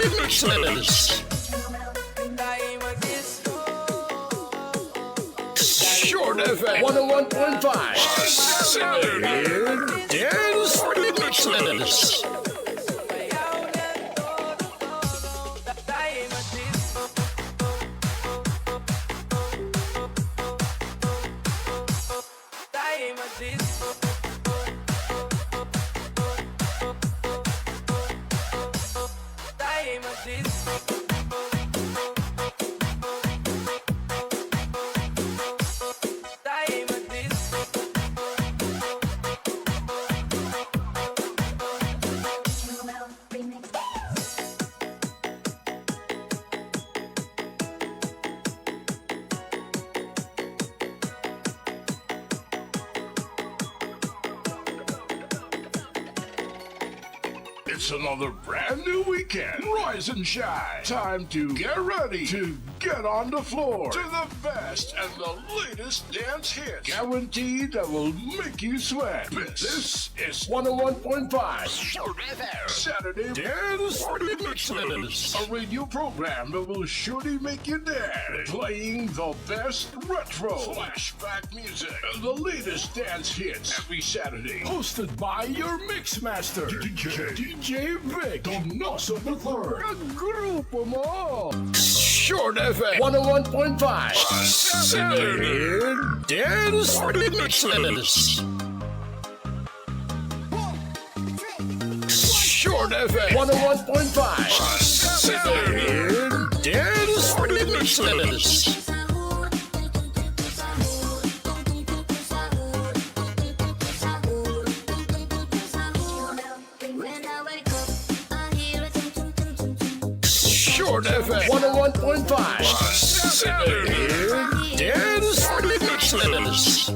remixes. Short FM 101.5. Saturday Dance Remixes. It's another brand new weekend. Rise and shine. Time to get ready to get on the floor to the best and the latest dance hits. Guaranteed that will make you sweat. This is 101.5 Saturday Dance Remixes. A radio program that will surely make you dance. Playing the best retro, flashback music, and the latest dance hits every Saturday. Hosted by your mixmaster, DjVicDonosoIII. Ang grupo mo. Short FM 101.5 Saturday Dance Remixes. Short FM 101.5 Saturday Dance Remixes. Short FM 101.5 Saturday Dance Remixes.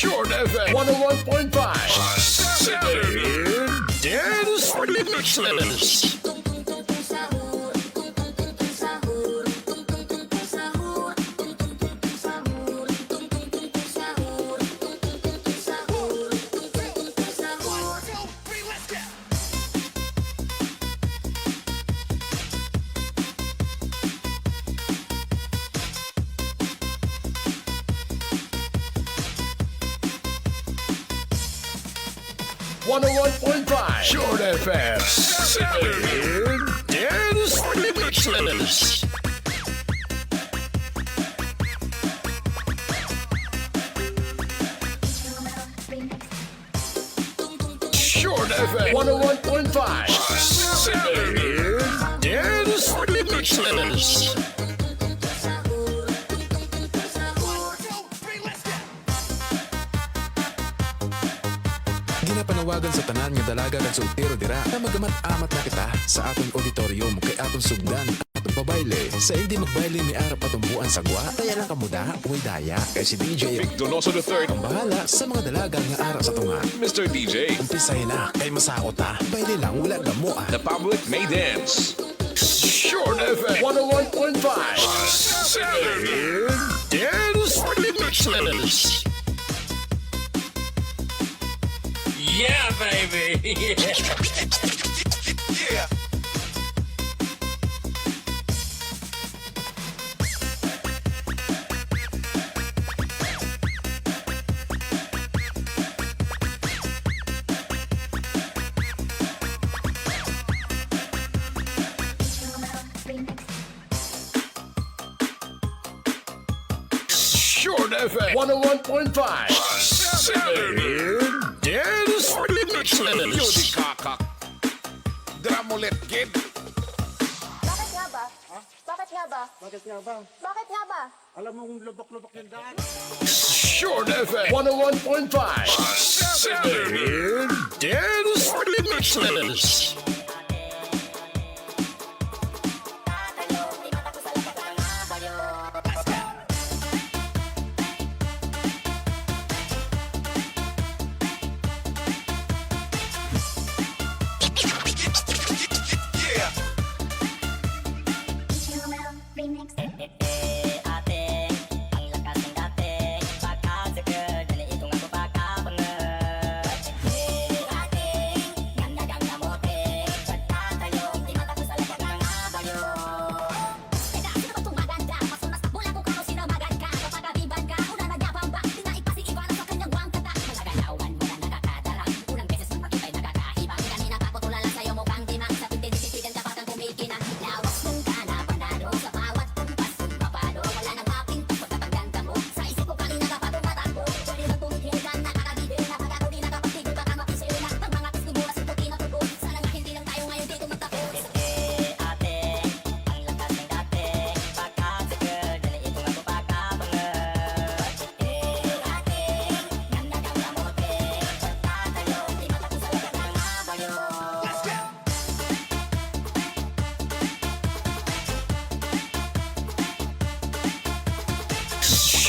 Short FM 101.5 Saturday Dance Remixes. Short FM Saturday Dance Remixes. Short FM 101.5 Saturday Dance Remixes. Ginapanawagan sa tanan nga dalaga kag sultero dira na magamat-amat na kita sa aton auditorium kay aton sugdan aton pabayle sa hindi magbayle ni arap patumbuan sa gwa kaya lang kamuda uy daya kay si DjVicDonosoIII ang bahala sa mga dalaga nga ara sa tunga. Mr. DJ, umpisahin na kay masakot ha bayle lang wala gamo ah. the public may dance. Short FM 101.5 Saturday Dance Remixes. Yeah, baby! Yeah! Short FM 101.5 Saturday Dance Remixes. Yudi kakak. Dramulet kid. Bakit nga ba? Bakit nga nga ba? Bakit nga ba? Bakit nga ba? Alam mong lubak-lubak yung daan. Short FM 101.5. Saturday Dance Remixes.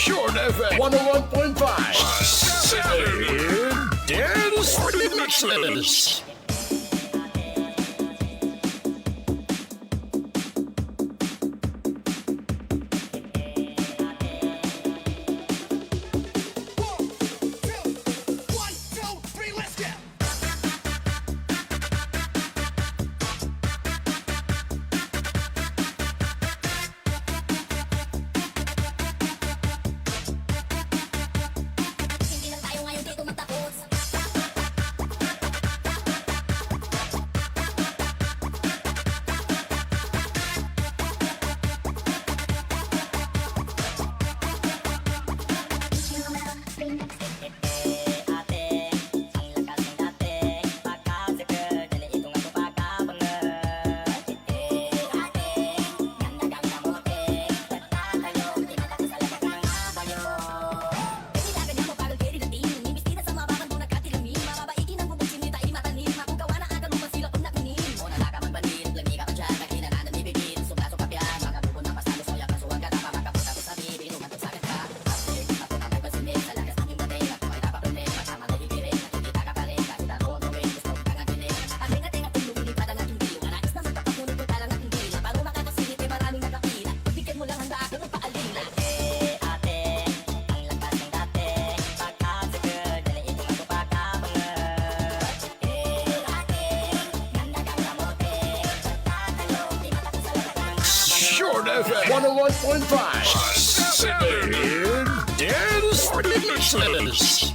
Short FM 101.5. Saturday Dance Remixes. Short FM 101.5. Saturday Dance Remixes.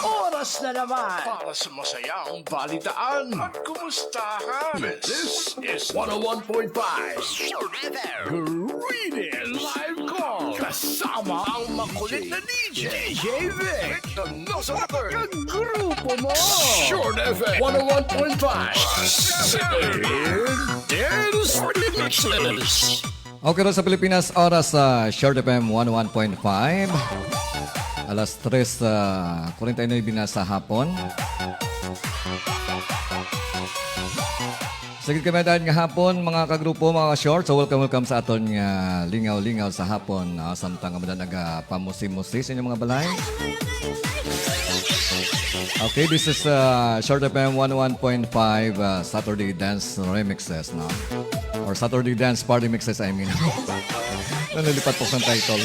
Oras na naman para sa masayang balitaan at kumustahan. This is 101.5 Greetings Live Call. Kasama ang makulit na DJ DjVicDonoso at grupo mo. Short FM 101.5 Saturday Dance Remixes. Okay rin sa Pilipinas, oras sa Short FM 101.5. Alas 3:49 sa hapon. Sige kami dahil nga hapon, mga kagrupo, mga short. So welcome sa aton nga lingaw-lingaw sa hapon. Samtang nga naga pamusi-musi sa inyong mga balay. Okay, this is Short FM 101.5 Saturday Dance Remixes, no? Or Saturday Dance Party Mixes, I mean. Nalilipat po sa title.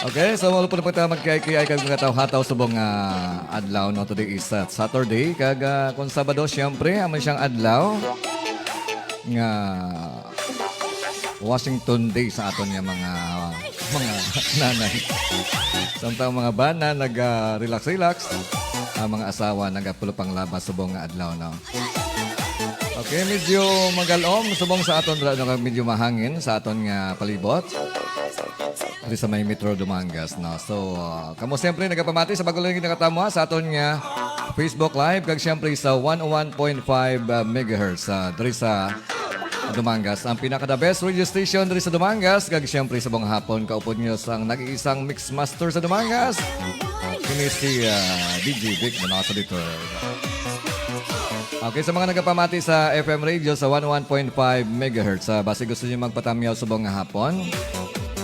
Okay, so wala po na pagka magkaya-kaya kag mga hataw subong adlaw, no? Today is Saturday. Kag kung Sabado, syempre, aman siyang adlaw nga Washington Day sa aton nga mga nanay. Samtang mga bana nag-relax-relax, mga asawa nagapulupang labas subong nga adlaw, no? Okay, medyo magalom subong sa aton medyo mahangin sa aton nga palibot. Dito sa may Metro Dumangas, no? So, kamo siyempre nagapamati sa bago lang nakatamo sa aton nga Facebook Live kag siyempre sa 101.5 MHz diri sa Dumangas. Ang pinaka-the best radio station diri sa Dumangas kag siyempre sa buong hapon kaupod niyo sang nag-iisang mix master sa Dumangas. Kini si DjVicDonosoIII. Okay, sa mga nagapamati sa FM radio sa 101.5 MHz, base gusto niyo magpatamyaw sa buong hapon.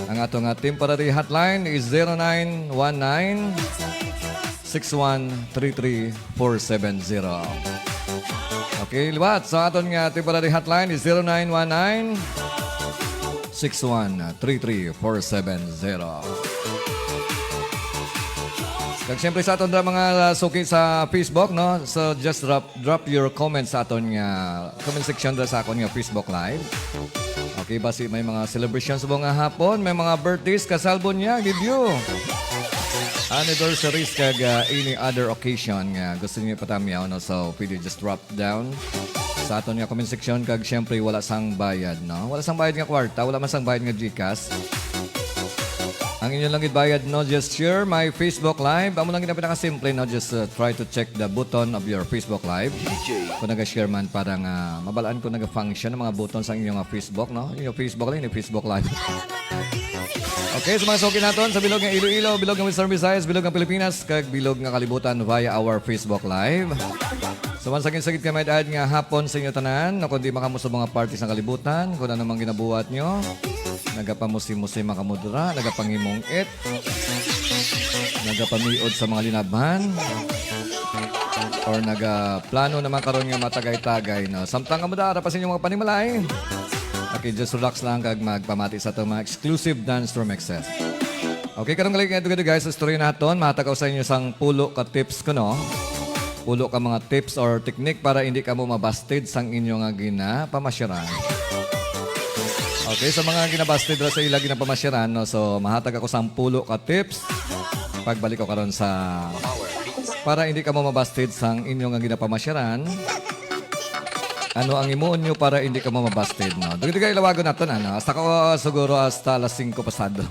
Ang atong temporary hotline is 0919-6133-470. Okay, liwat. So aton nga temporary hotline is 0919-6133-470. Kag siyempre sa aton mga suki sa Facebook, no? So just drop your comments sa aton nga comment section sa akon nga Facebook Live. Okay, basi may mga celebrations sa mga hapon, may mga birthdays, kasalbon niya, debut. Anniversaries kag any other occasion nga gusto niyo patamyaw, no? So, pwede just drop down sa aton nga comment section kag syempre wala sang bayad, no? Wala sang bayad nga kwarta, wala man sang bayad nga GCash. Ang inyo lang ibayad, no? Just share my Facebook Live. Amo lang pinaka-simple, no? Just try to check the button of your Facebook Live. Kung nag-share man, parang mabalaan ko nag-function ng mga buttons sa inyong Facebook, no? Yung Facebook Live, yung Facebook Live. Okay, so mga sokin natin sa bilog ng Iloilo, bilog ng Western Visayas, bilog ng Pilipinas, kag bilog ng kalibutan via our Facebook Live. So once again, sagit kami dahil nga hapon sa inyo tanan, na kundi makamusta mga parties ng kalibutan, kung ano namang ginabuhat nyo. Nagapamusi-musi makamudra, nagapangimong-it, nagapamiod sa mga linabhan, or nagaplano naman karon nga matagay-tagay. No? Samtang kamudara pa sa inyong mga panimalay. Okay, just relax lang kag magpamati sa itong mga exclusive dance from excess. Okay, karong galing ito guys, sa story natin, mahatagaw sa inyo sang pulo ka tips ko, no? Pulo ka mga tips or technique para hindi ka mo mabasted sang inyong ginapamasyaran. Okay, sa mga ginabasted sa ila ginapamasyaran, no? So, mahatag ako sang pulo ka tips. Pagbalik ko karon sa para hindi ka mo mabasted sang inyong ginapamasyaran. Ano ang imuon nyo para hindi ka mo mabasted, no? Dugay ilawagon natin, ano? Hasta ko siguro hasta alas 5 pasado.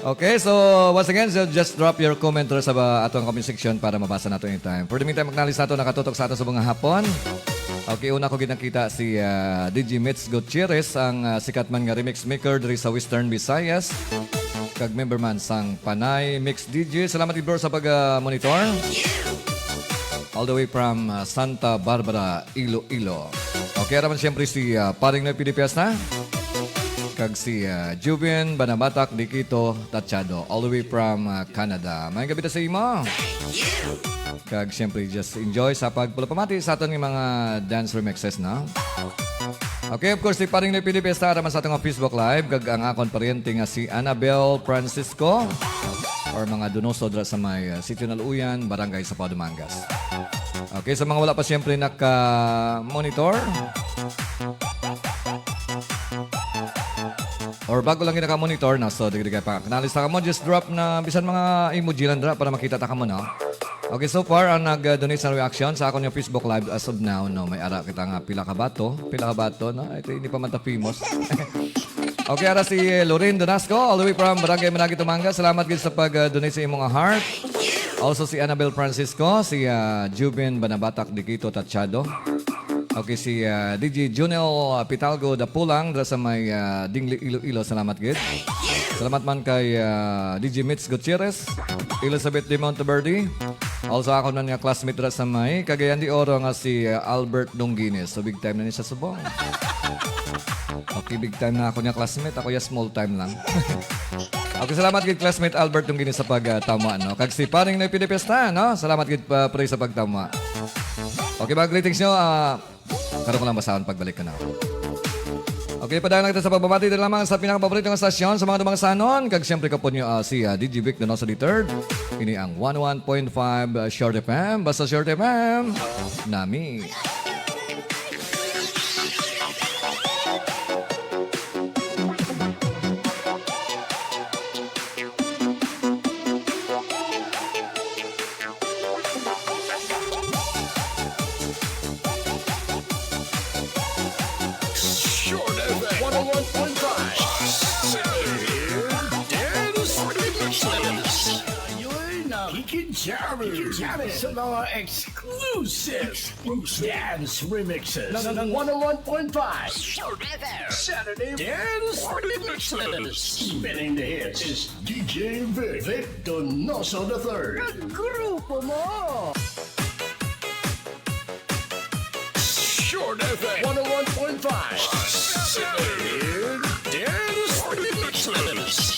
Okay, so once again, so just drop your comment sa atong comment section para mabasa natin in time. For the meantime, magnalis natin nakatutok sa atin sa mga hapon. Okay, una ko ginakita si DjVicDonosoIII, ang sikat man nga remix maker diri sa Western Visayas. Kag member man sang Panay Mix DJ. Salamat bro sa pag-monitor. All the way from Santa Barbara, Iloilo. Okay, raman siyempre si paring na PDPS na. Kag si Juven Banabatak Dikito Tachado, all the way from Canada. May gabi sa imo. Kag siyempre just enjoy sa pagpulapamati sa aton ng mga dance remixes, na. Okay, of course, si paring na PDPS na raman sa atong Facebook Live. Kag ang akon pariente nga si Annabel Francisco or mga Donoso dra sa may Sitio Naluyan, Barangay sa Padumangas. Okay, sa mga wala pa siyempre naka-monitor or bago lang naka-monitor na, so digay pa kanalista ka mo, just drop na bisan mga emoji lang dra para makita ta ka mo, no? Okay, so far ang nag-donate sa reaction sa akong yung Facebook Live as of now, no? May ara kita nga pila ka bato, no? Ito hindi pa man ta famous. Okay, ara si Lorraine Donasco, all the way from Barangay Managi, Tumanga. Salamat gid sa pag-donate sa imong heart. Also si Annabel Francisco, si Juven Banabatak Dikito Tachado. Okay, si DJ Junel Pitalgo Dapulang dra sa may Dingli Iloilo. Salamat gid. Salamat man kay DJ Mitz Gutierrez, Elizabeth de Monteverde, Also ako nun nga classmate ra sa may Cagayan de Oro nga si Albert Dongines. So big time na niya sa subong. Okay, big time na ako niya classmate. Ako ya small time lang. Okay, salamat gid classmate Albert Dongines sa pagtama, no? Kag si paring na pinipesta, no? Salamat gid pre sa pagtama. Okay, mga greetings nyo. Karoon ko lang basahon pagbalik ka na. Okay, padaan lang kita sa pagbabati din lamang sa pinakapaborito ng stasyon sa mga dumang sanon. Kag siyempre ka po nyo si DjVicDonosoIII. Ini ang 101.5 Short FM. Basta Short FM. Nami. Short FM 101.5. Dance Remixes. Yun ang Hikijari sa mga exclusive dance remixes ng 101.5 Short FM Saturday Dance Remixes. Spinning the hits is DJ v.2 III. Grupo mo! Short FM 101.5 Saturday Dance Remixes.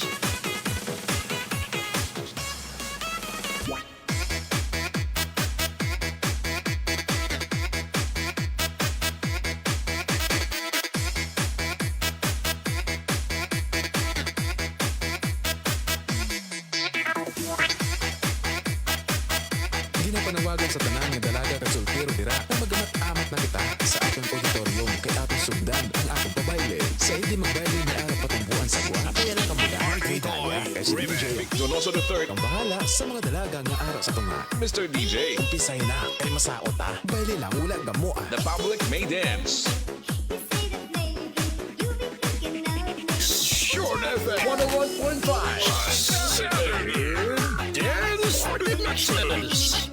Ginapanawagan sa tanan nga dalaga kag soltero dira na magamat-amat na kita sa atong auditorium kay atong sugdan ang atong pabayle. Sa hindi magbayle ni ara patumbuan sa buwan. Kaya lang kamula kay Daya kay si DJ. Donoso III. Ang bahala sa mga dalaga nga ara sa tunga. Mr. DJ. Umpisay na kay masaot ta. Bayle lang wala gamo ah. The public may dance. Short FM 101.5 Saturday Dance Remixes.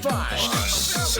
Dance Mixes.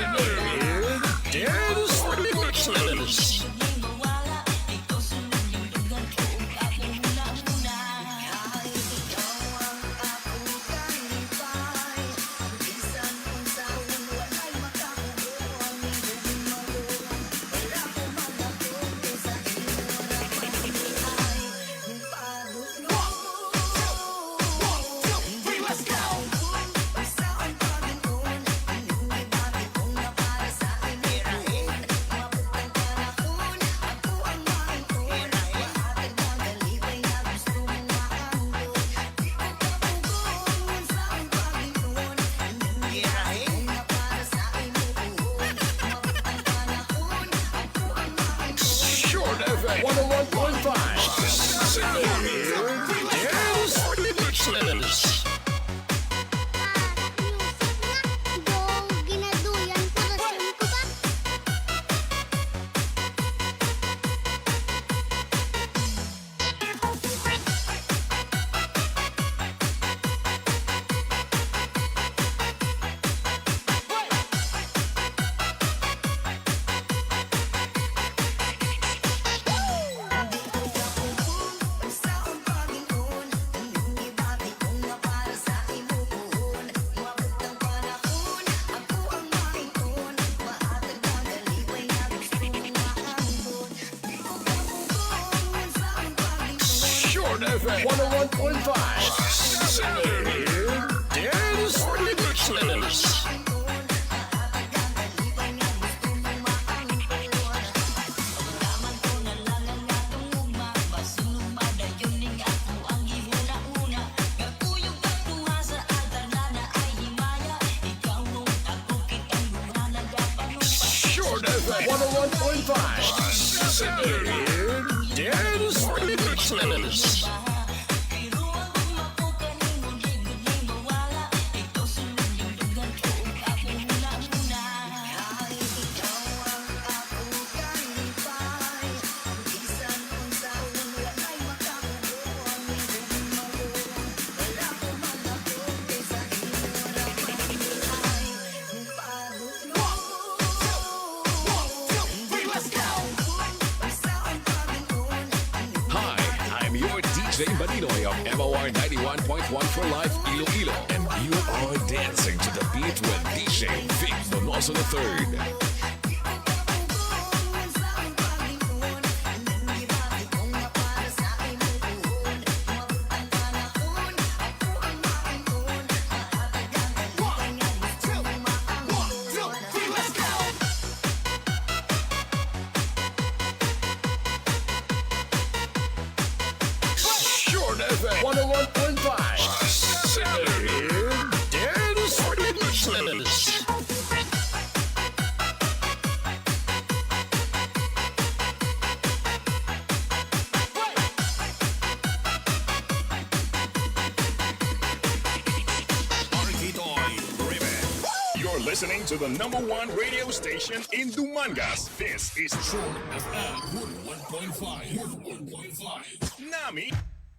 Short FM 101.5. Dance Mixes. Ginaduyan ko na ko ba? Short FM 101.5. Dance Mixes. Short FM 101.5. Dance Mixes. Hi, I'm your DJ Badinoy of MOR 91.1 for Life Iloilo, and you are dancing to the beat with DJ Vic Donoso III. Short FM 101.5. Dance Mixes. You're listening to the #1 radio station in Dumangas. This is Short FM 101.5. Nami.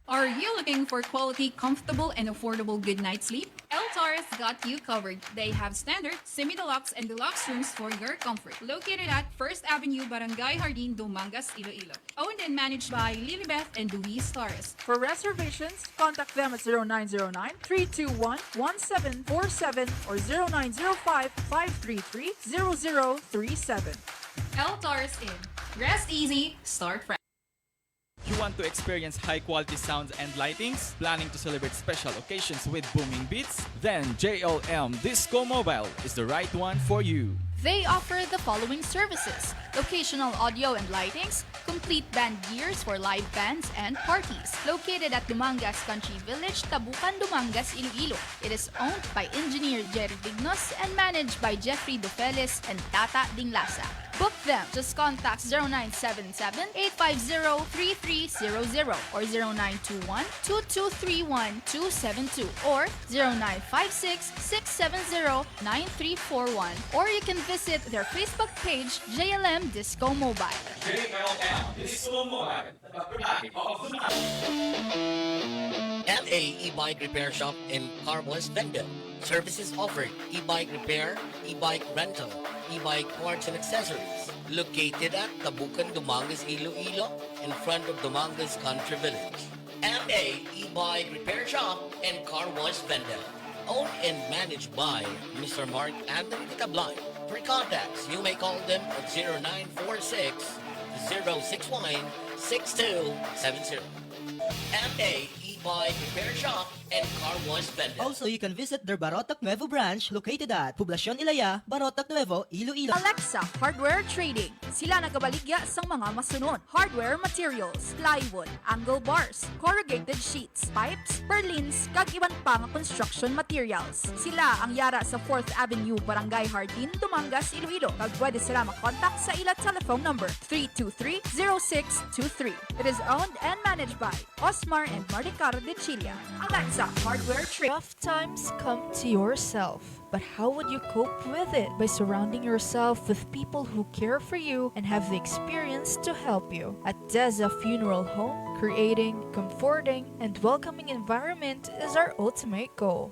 Are you looking for quality, comfortable, and affordable good night's sleep? El Taurus got you covered. They have standard, semi-deluxe, and deluxe rooms for your comfort. Located at 1st Avenue, Barangay Jardin, Dumangas, Iloilo. Owned and managed by Lilibeth and Luis Taurus. For reservations, contact them at 0909-321-1747 or 0905-533-0037. El Taurus Inn. Rest easy, start fresh. You want to experience high-quality sounds and lightings? Planning to celebrate special occasions with booming beats? Then JLM Disco Mobile is the right one for you. They offer the following services: locational audio and lightings, complete band gears for live bands and parties. Located at Dumangas Country Village, Tabucan, Dumangas, Iloilo. It is owned by Engineer Jerry Dignos and managed by Jeffrey Dofeles and Tata Dinglasa. Book them. Just contact 0977-850-3300 or 0921-2231-272 or 0956-670-9341, or you can visit their Facebook page, JLM Disco Mobile. JLM Disco Mobile, the pride of the night. MA e-bike repair shop and car wash vendor. Services offered: e-bike repair, e-bike rental, e-bike parts and accessories. Located at Tabukan, Dumangas, Iloilo, in front of Dumangas Country Village. MA e-bike repair shop and car wash vendor. Owned and managed by Mr. Mark Anthony Tablay. For contacts, you may call them at 0946-061-6270. MA e-bike repair shop and car wash vendor. Also, you can visit their Barotac Nuevo branch located at Poblacion Ilaya, Barotac Nuevo, Iloilo. Alexa Hardware Trading. Sila nagabaligya sa mga masunod. Hardware materials, plywood, angle bars, corrugated sheets, pipes, purlins, kag iban pa nga construction materials. Sila ang yara sa 4th Avenue, Barangay Hardin, Dumangas, Iloilo. Kag pwede sila makontak sa ila telephone number 323-0623. It is owned and managed by Osmar and Maricaro de Chilla. Alexa Hardware Trading. Rough times come to yourself, but how would you cope with it? By surrounding yourself with people who care for you and have the experience to help you. At Deza Funeral Home, creating, comforting, and welcoming environment is our ultimate goal.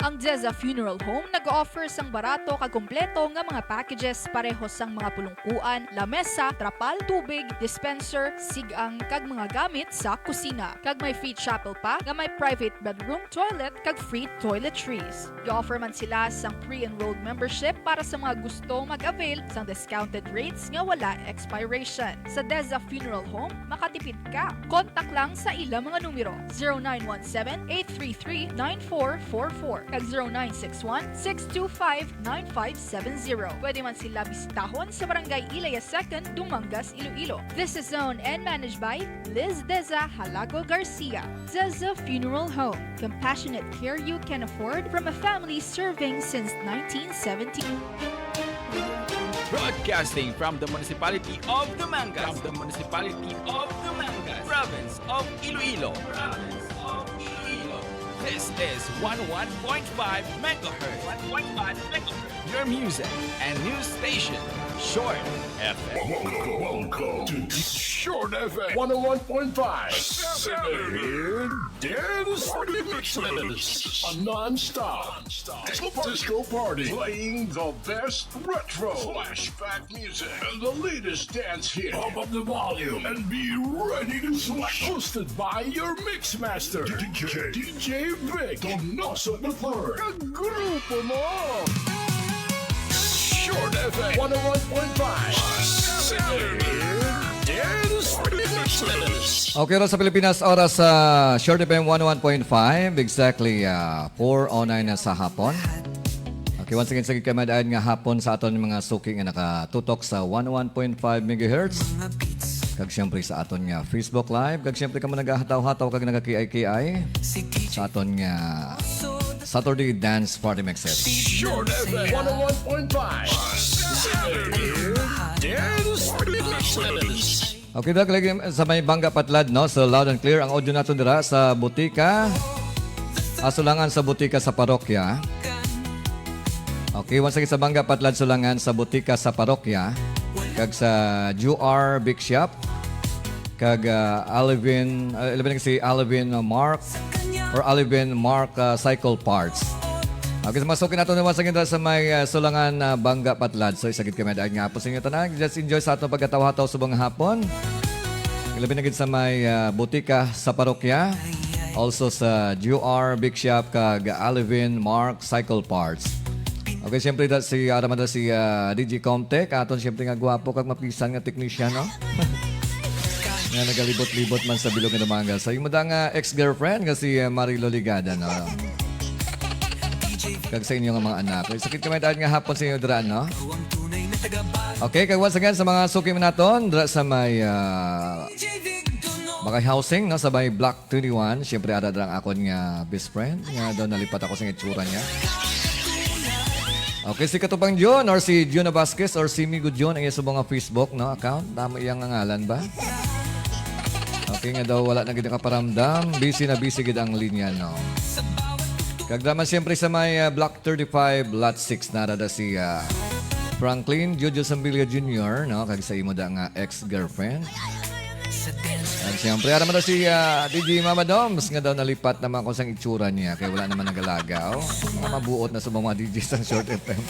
Ang Deza Funeral Home nag-offer sang barato kag kompleto nga mga packages pareho sang mga pulungkuan, lamesa, trapal, tubig, dispenser, sigang kag mga gamit sa kusina. Kag may free chapel pa nga may private bedroom, toilet kag free toiletries. Gi-offer man sila sang pre-enrolled membership para sa mga gusto mag-avail sang discounted rates nga wala expiration. Sa Deza Funeral Home, makatipid ka. Kontak lang sa ilang mga numero 0917-833-9444 kag 0961-625-9570. Pwede man sila bisitahon sa Barangay Ilaya 2nd, Dumangas, Iloilo. This is owned and managed by Liz Deza Halago Garcia. Deza Funeral Home. Compassionate care you can afford from a family serving since 1970. Broadcasting from the municipality of Dumangas, province of Iloilo. This is 11.5 megahertz. Your music and news station, Short FM. Welcome to Short FM 101.5 Saturday Dance Mixes. A non-stop disco party playing the best retro flashback music and the latest dance hit. Pump up the volume and be ready to sweat. Hosted by your mix master DjVicDonosoIII. Ang grupo mo! Short FM 101.5 Saturday Dance Mixes. Okay, ro sa Pilipinas, oras sa Short FM 101.5, exactly 4:09 na sa hapon. Okay, once again, sige kamadaan nga hapon sa aton mga suki nga nakatutok sa 101.5 MHz. Kag siyempre sa aton nga Facebook Live. Kag siyempre ka mo nagahataw-hataw kag nagaki-ay sa aton nga Saturday Dance Party Mixes. Short FM 101.5 Saturday Dance Mixes. Okay, dahil lagi sa may Bangga Patlad, no? So loud and clear ang audio nato dira sa butika. Sulangan sa butika sa parokya. Okay, once again sa Bangga Patlad, sulangan sa butika sa parokya. Kag sa UR Big Shop. Kag Alvin Mark or Alvin Mark Cycle Parts. Okay, masukin nato naman sa sa may sulangan na Bangga Patlad. So isagid kami dahil nga po sa inyo tanan. Just enjoy sa atong pagkatawa-taw subong hapon. Labi na gid sa may butika sa parokya. Also sa UR Big Shop kag Alvin Mark Cycle Parts. Okay, siyempre si Aramada si DJ Comtech. Aton siyempre nga gwapo kag mapisan nga technician, no? Nga nagalibot-libot man sa bilog nga Dumangas. Sa imong nga ex-girlfriend nga si Marilo Ligada, no? Kag sa inyo nga mga anak. Sakit kami dahil nga hapon sa inyo dira, no? Okay, kag once again sa mga suki mo naton dira sa may Bakay Housing, no? Sa may Block 21. Siyempre ada ang akon nga best friend. Nga daw nalipat ako sa itsura niya. Okay, si Katupang John or si Juna Vasquez or si Migo John ang isa mga Facebook, no, account. Tama iyang ngalan ba? Okay nga daw, wala na gid kaparamdam. Busy na busy gid ang linya, no. Kagdaman siyempre sa may Block 35, Lot 6 narada si Franklin Jojo Sambilia Jr., no, kag sa imo da nga ex-girlfriend. At siyempre, naman daw si DJ Mama Doms nga daw nalipat naman kung sang itsura niya kaya wala naman nagalagaw. Mga mabuot na sa mga DJs ng Short FM.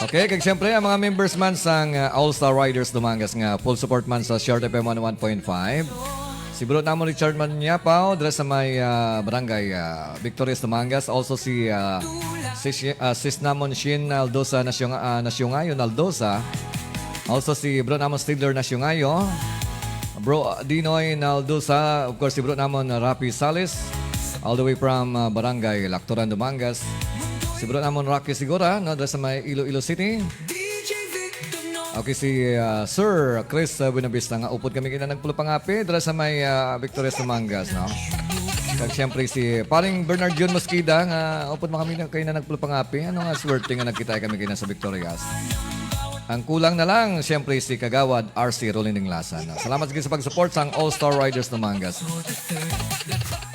Okay, kag siyempre, ang mga members man sang All-Star Riders Dumangas nga full support man sa Short FM 101.5. Si Bro namon Richard Manyapaw, dala sa may barangay Victorias Dumangas. Also si Sis namon Shin Aldosa Nasyungayo Aldosa. Also si Bro namon Stigler Nasyungayo. Bro Dinoy Naldosa. Of course si Bro namon Rapi Salis. All the way from barangay Lactoran Dumangas. Si Bro namon Rocky Sigura, no, dala sa may Iloilo City. Okay, si Sir Chris Buenavista nga upod kami kina nagpulupangapi dala sa may Victorias Dumangas, no? Kag siyempre si paring Bernard John Mosquida nga upod mo kami kayo na nagpulupangapi. Ano nga swerte nga nagkita kami kina sa Victorias. Ang kulang na lang, siyempre si Kagawad RC Rolinding Lasan. Salamat sa pag-support sa All-Star Riders Dumangas.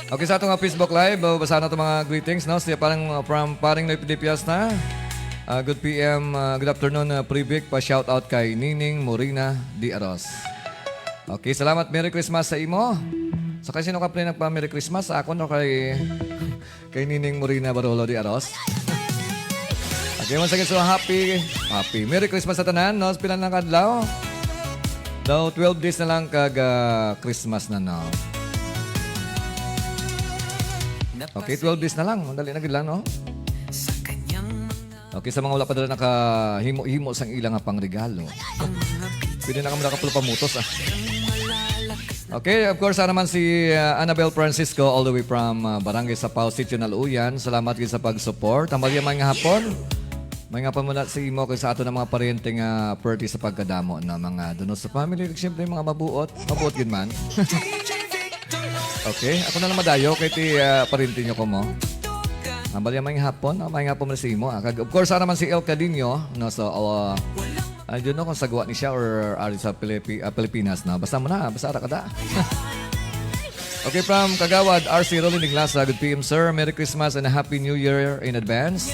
Okay, sa atong Facebook Live, basahan na itong mga greetings, no? Siya parang from paring Noypidipias na. Good PM, good afternoon, Privic. Pa-shoutout kay Nining Morina Di Aros. Okay, salamat. Merry Christmas sa imo. So, kay sino ka pa nagpa-Merry Christmas? Ako no kay Nining Morina Barolo Di Aros. Okay, once again, so happy Merry Christmas sa tanan, no? Pilan lang kadlaw. Daw 12 days na lang kag Christmas na, no? Okay, 12 days na lang. Dali na gid lang, no? Okay, sa mga wala pa dala nakahimo-himo sang ilang nga pangregalo. Pwede na kami nakapulupamutos, ah. Okay, of course, naman si Annabel Francisco all the way from Barangay Sapao, Sitio Naluyan. Salamat din sa pag-support. Ang mga mga hapon, may nga pa muna si Imo kay sa ato ng mga paryente nga perti sa pagkadamo na mga Donoso family. Siyempre, mga mabuot gid man. Okay, ako na lang madayo kay ti paryente nyo ko mo. Ang bali may hapon mo na si Imo. Of course, naman si El Cadino, no, so I don't know kung sagwa ni siya or ari sa Pilipinas na. Basta mo na, basta ara kada. Okay, from Kagawad, RC Rolinding Lasa. Good PM, sir. Merry Christmas and a Happy New Year in advance.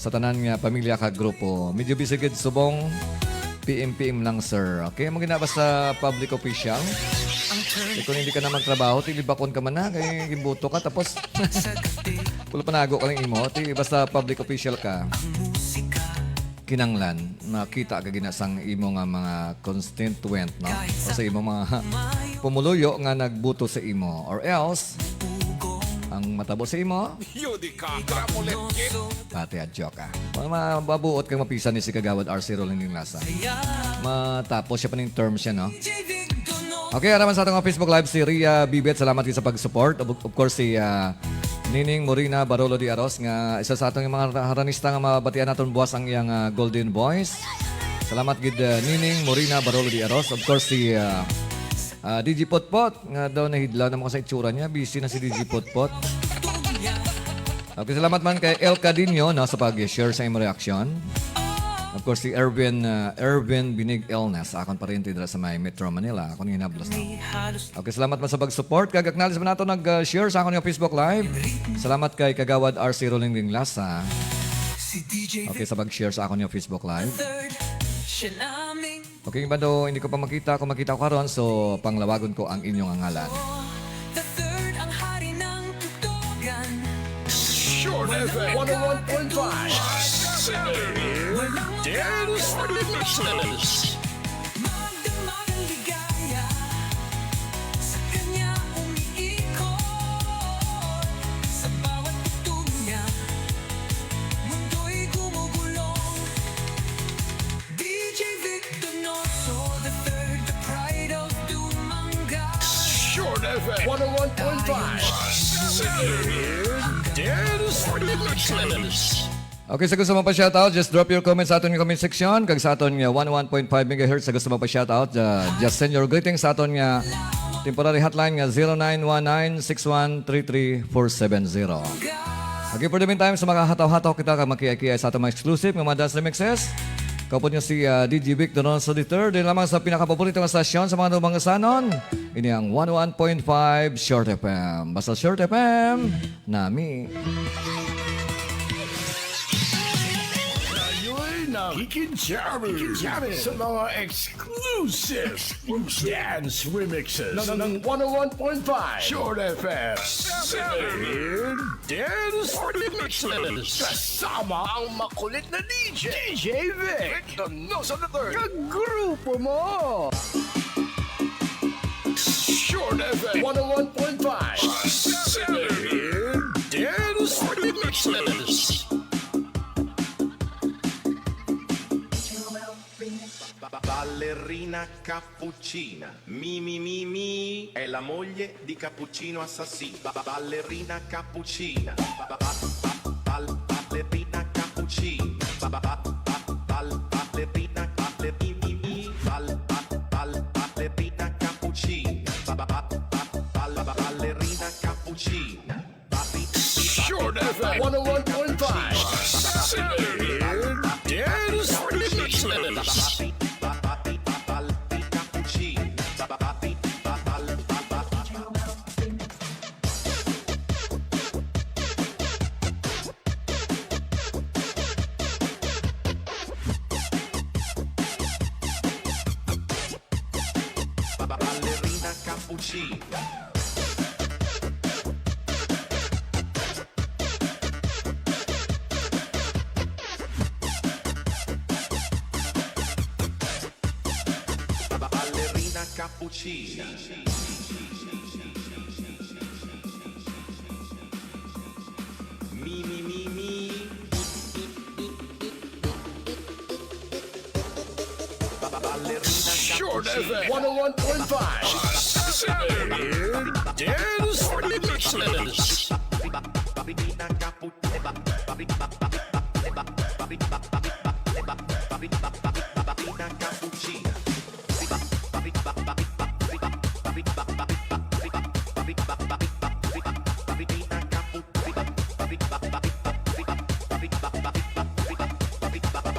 Sa tanan nga pamilya kag grupo. Medyo busy gid subong PM lang, sir. Okay, mo ginaba sa public official. Kung hindi ka na magtrabaho, tilibakon ka man na, kaya gimbuto ka, tapos pulo panago ka lang imo, basta public official ka, kinanglan, makita ka ginasang imo nga mga constituent, no? O sa imo mga pumuluyo nga nagbuto sa imo, or else, ang matabo sa imo, pati at joke ka. Mababuot kang mapisan ni si Kagawad RC Rolinding Lasa. Matapos siya pa ng term siya, no? Okay, araman sa ating Facebook Live, si Ria Bibet. Salamat din sa pag-support. Of course, si Nining Morina Barolo Di Aros, nga isa sa atong mga haranista nga mabatian natin buwas ang iyang Golden Boys. Salamat gid Nining Morina Barolo Di Aros. Of course, si DJ Potpot, nga daw nahidlaw naman ko sa itsura niya. Busy na si DJ Potpot. Okay, salamat man kay El Cadino, no, sa pag-share sa iyong reaction. Of course, si Erwin Binig Elnas. Akon pa rin tidra sa may Metro Manila. Ako nang hinablos na. Okay, salamat man sa pag-support. Kag-acknowledge man nato nag-share sa akon yung Facebook Live. Salamat kay Kagawad RC Rolinding Lasa. Okay, sa pag-share sa akon yung Facebook Live. Okay, iba daw, hindi ko pa makita. Kung makita ko karon, so panglawagon ko ang inyong ngalan. Short FM 101.5. Dance Delicious. Magdamagang ligaya sa kanya umiikot. Sa bawat tugtog niya mundo'y gumugulong. DjVicDonoso III, the pride of Dumangas. Short FM 101.5. Dance Delicious. Okay, sa gusto mo pa shoutout, just drop your comments sa aton yung comment section. Kag sa aton nga 101.5 MHz sa gusto mo pa shoutout, just send your greetings sa aton nga temporary hotline nga 0919-6133-470. Okay, for the meantime, sa mga hataw-hataw kita kag makiyay-kiyay sa aton mga exclusive nga mga dance remixes. Kaupod niyo si DjVicDonosoIII. Din lamang sa pinakapaborito ng stasyon sa mga Dumangasanon. Ini ang 101.5 Short FM. Basta Short FM, nami. Na Kikijammers sa mga exclusive dance remixes ng 101.5 Short FM. Seven dance remixes. Kasama ang makulit na DJ Vic Donoso III. Kagrupo mo! Short FM 101.5 Seven dance remixes. Ballerina cappuccina, mi, è la moglie di cappuccino assassino. Ballerina cappuccina, ballerina cappuccina, ballerina cappuccina, ballerina cappuccina. Short FM 101.5 Seven dance remixes. Ballerina cappuccina. Ballerina cappuccina. Mi. Short FM 101.5 Seven dance remixes. Ballerina cappuccina.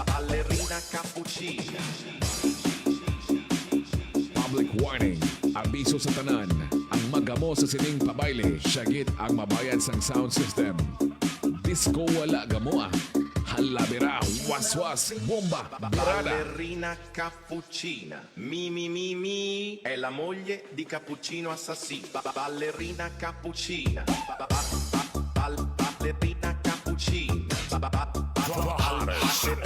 Ballerina cappuccina. Public warning. Abiso sa tanan. Ang magamo sa sining pabayle. Syagit ang mabayad sang sound system. Disco wala gamoa. Halabira, waswas, bomba, barada. Ballerina cappuccina. Mi, è la moglie di cappuccino assassino. Ballerina cappuccina. Ballerina cappuccina.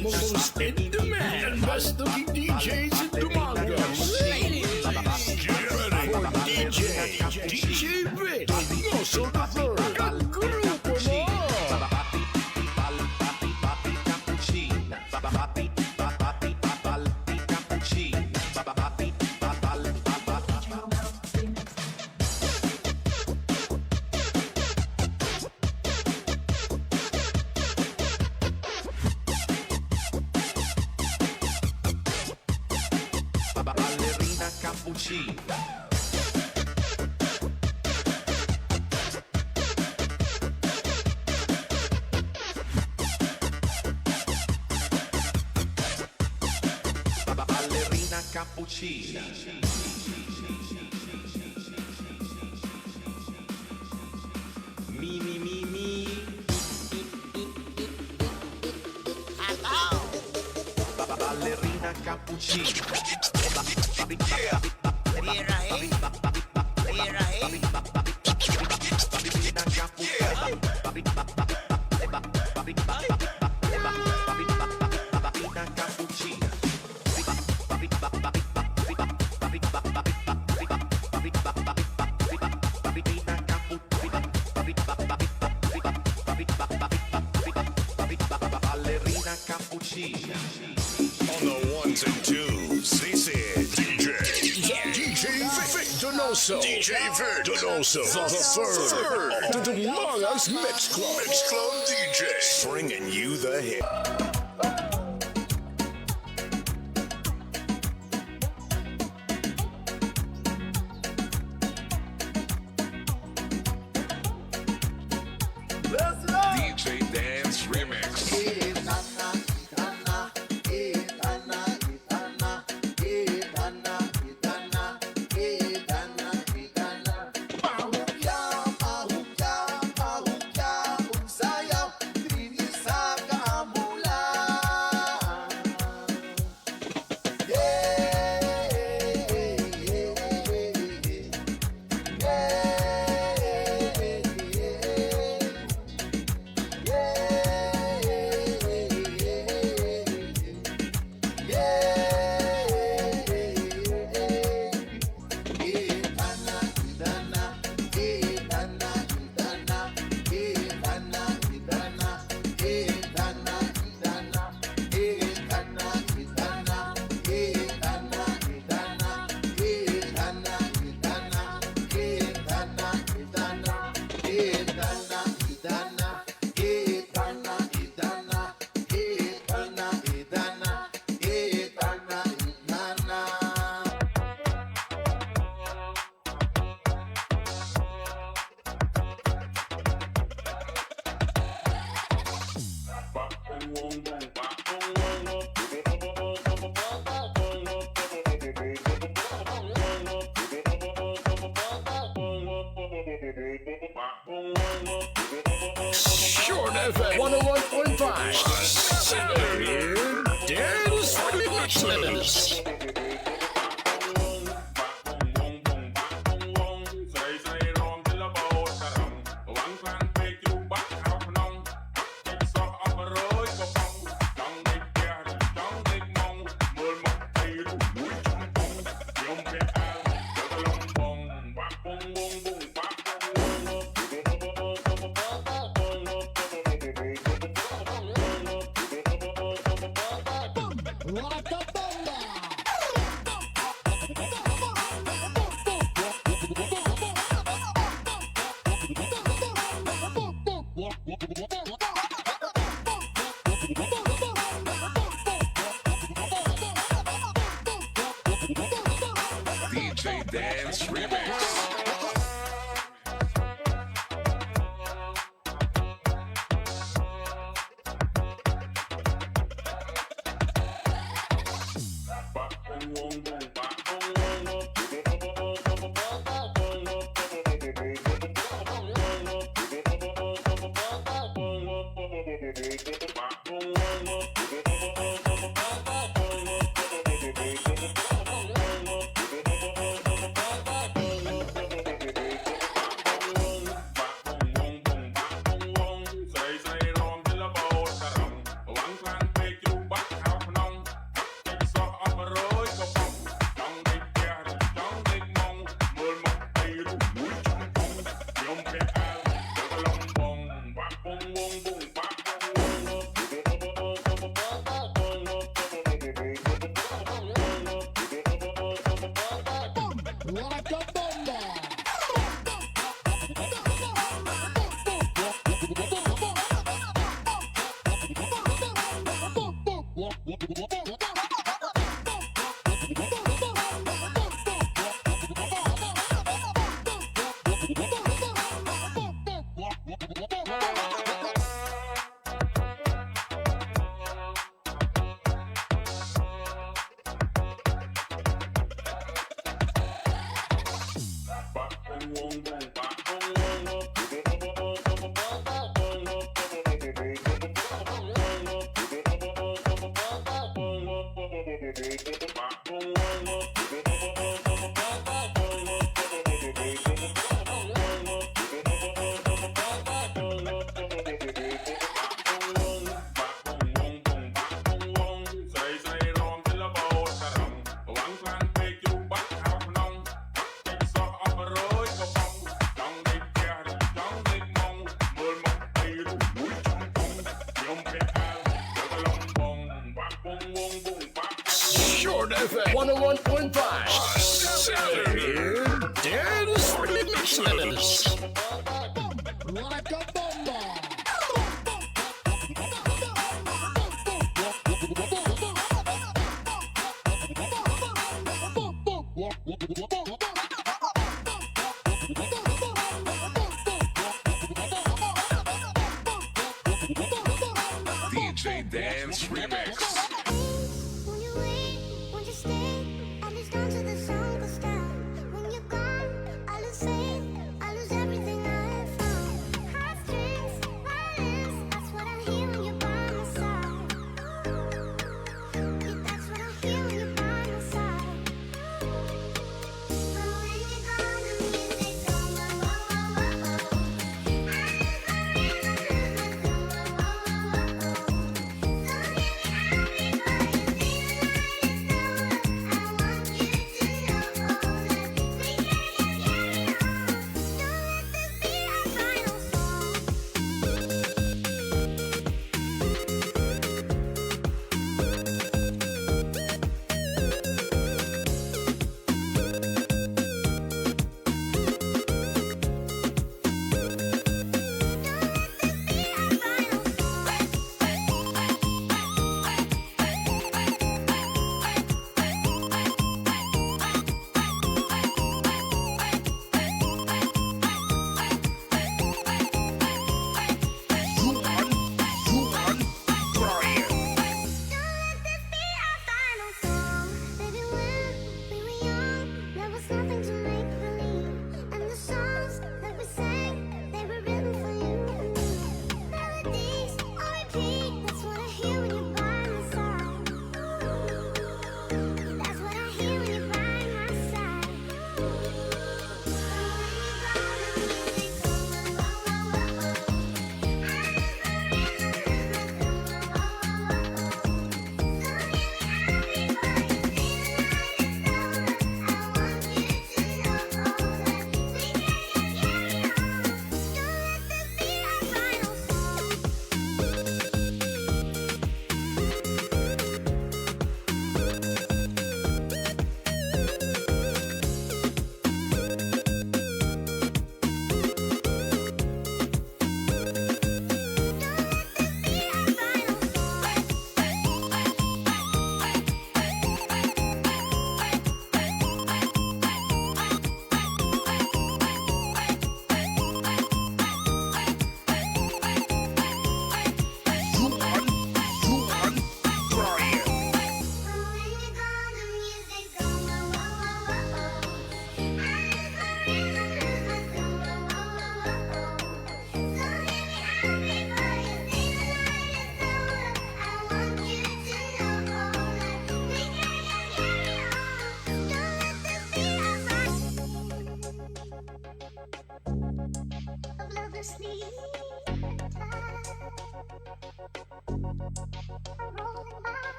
Most in demand, best looking DJs in Dumangos. Get ready for DJ Vic Donoso III. Kagrupo mo! Ballerina cappuccina. Ballerina cappuccina. Mi. Ballerina cappuccina. Ballerina cappuccina. On the ones and twos, this is DJ Vic Donoso. DJ Vic Donoso the third. The Dumangos Mix Club DJ. Bringing you the hit. DJ Dance Remix. Saya, Trini Saga Mula. Short FM 101.5. Saturday Dance Remixes. DJ Dance Remix. Short FM 101.5. Saturday Dance Remixes. DJ Dance Remix. Won't you wait? Won't you stay? At least until the sun goes down. When you're gone, I lose faith. I lose everything I have found. Heartstrings, violence. That's what I hear when you're by my side. Yeah, that's what I hear when you're by my side. But when you're gone, the music's gone. Whoa, whoa, whoa, whoa, whoa. I lose my rhythm, lose my soul. Whoa, whoa, whoa, whoa, whoa. So give me out.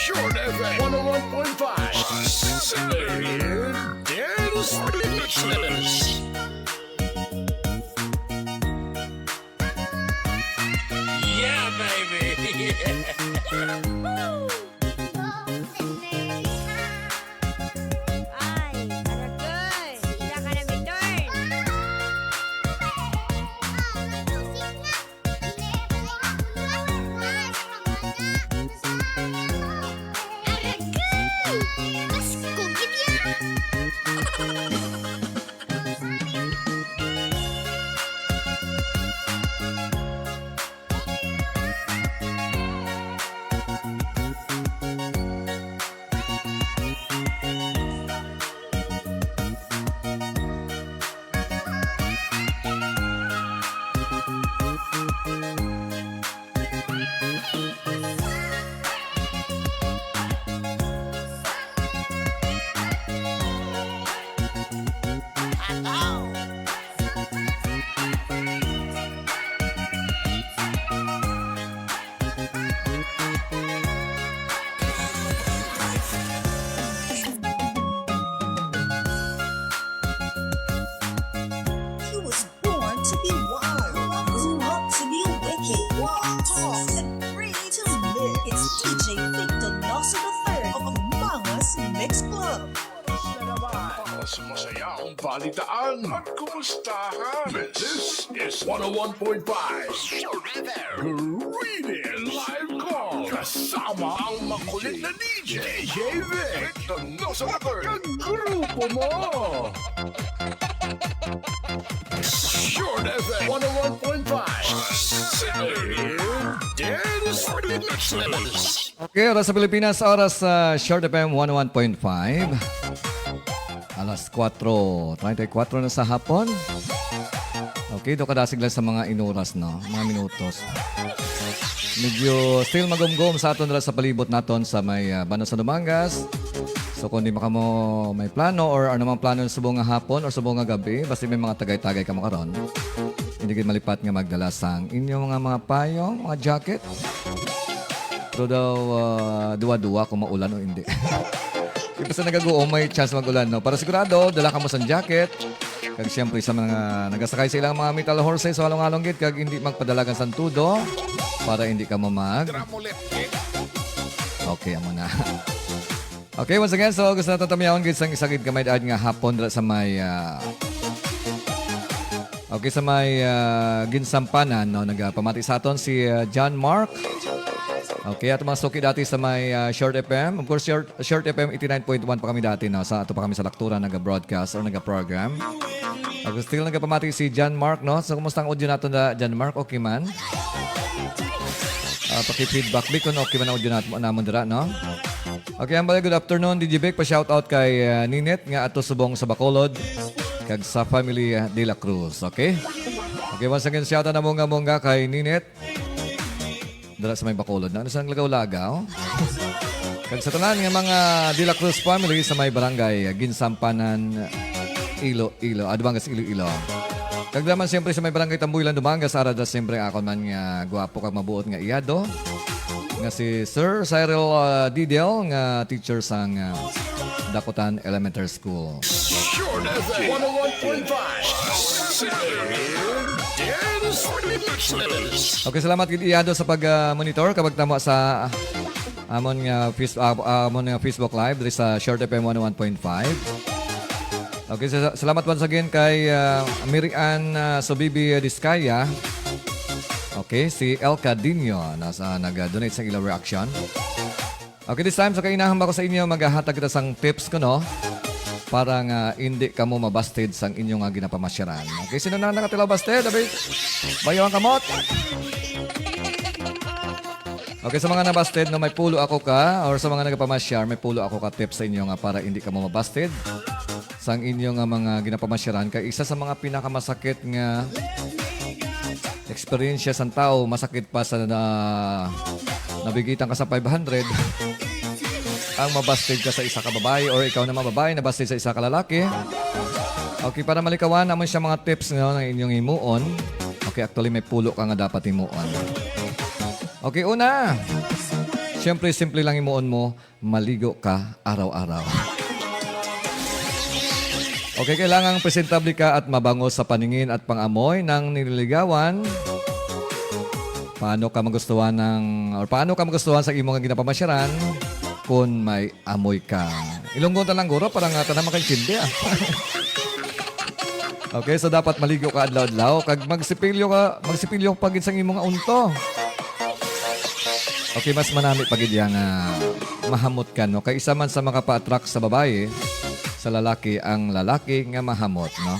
Short FM 101.5. Singing Dance Mixes. Yeah, baby. He was born to be wild, grew up to be wicked, tall and free to live. It's DjVicDonosoIII of Among Us Mix Club. Para sa masayang balitaan at kumustahan. This is 101.5 Greeting Live Call. Kasama ang makulit na DJ DjVicDonosoIII at grupo mo. Short FM 101.5 Singing Dance Mixes. Okay, oras sa Pilipinas, oras sa Short FM 101.5. Alas 4:34 na sa hapon. Okay, doon kadasig lang sa mga inuras, no? Mga minutos. Medyo still magumgum sa aton sa palibot naton sa may Donoso Dumangas. So kung di makamo may plano or ano mang plano sa buong hapon or sa buong gabi, basta may mga tagay-tagay ka makaron. Hindi kayo malipat nga magdala sang inyong mga payong, mga jacket. Pero daw duwa-duwa kung maulan o hindi. Kasi nagaguo may chance mag-ulan, no? Para sigurado, dala ka mo sa jacket. Kag siyempre sa mga nagasakay sa ilang mga metal horses o halong-halong git, kag hindi magpadalagan sa tudo para hindi ka mamag. Okay, amo na. Okay, once again, so gusto natin tamiyawon git sang isagid kamay daad nga hapon dala sa may okay, sa may ginsampanan, no? Nagpamati sa aton si John Mark. Okay, at mga suki dati sa may Short FM. Of course, Short FM 89.1 pa kami dati, no? Sa ato pa kami sa Laktura, nag-broadcast or nag-program. Okay, still nagpamati si John Mark, no? So, kumusta ang audio natin na John Mark? Okay man? Paki-feedback di kung okay man ang audio natin namon dira, no? Okay, ang bala, good afternoon, DjVic. Pa-shoutout kay Ninet nga ato subong sa Bacolod kag sa family De La Cruz, okay? Okay, once again, shoutout na mongga kay Ninet. Dala sa may Bacolod na. Ano saan lagaw-lagaw? Kag sa tanan nga mga De La Cruz family sa may barangay Ginsampanan, Iloilo. Dumangas, Iloilo. Kag naman siyempre sa may barangay Tambuilan, Dumangas. Arada siyempre ako man nga gwapo kag mabuot nga iyado. Nga si Sir Cyril Didel nga teacher sang Dakotan Elementary School. Short FM 101.5 Okay, salamat gid iyado sa pag-monitor kapag tamo sa amon nga Facebook Live diri sa Short FM 101.5. Okay, salamat once again kay Mirian Sobibi Diskaya. Okay, si El Cadinho nag-donate sa ilaw reaction. Okay, this time, so kainahan ba ko sa inyo, maghahatag kita sang tips ko, no? para nga hindi ka mo mabasted sang inyong nga ginapamasyaran. Okay, sino na nakatilaw basted? Dabi, bayo ang kamot. Okay, sa mga nabasted no, may pulo ako ka or sa mga nagpamasyar, may pulo ako ka tips sa inyo nga para hindi ka mo mabasted sang inyong nga mga ginapamasyaran. Kaya isa sa mga pinakamasakit nga experience sa tao, masakit pa sa nabigitan ka sa 500 ang mabasted ka sa isa ka babae or ikaw naman babae nabasted sa isa ka lalaki. Okay, para malikawan naman siya mga tips no, ng inyong imuon. Okay, actually may pulo ka nga dapat imuon. Okay, una. Siyempre, simple lang imuon mo, maligo ka araw-araw. Okay, kailangang presentable ka at mabango sa paningin at pangamoy ng nililigawan. Paano ka magustuhan sa imong ginapamasyaran kung may amoy ka. Ilunggon ta lang guro, parang tanang makaintindi ah. Okay, so dapat maligo ka adlaw-adlaw. Kag magsipilyo pagid sa imong unto. Okay, mas manami pagid yang mahamot ka, no? Kay isa man sa makapa-attract sa babae, sa lalaki, ang lalaki nga mahamot, no?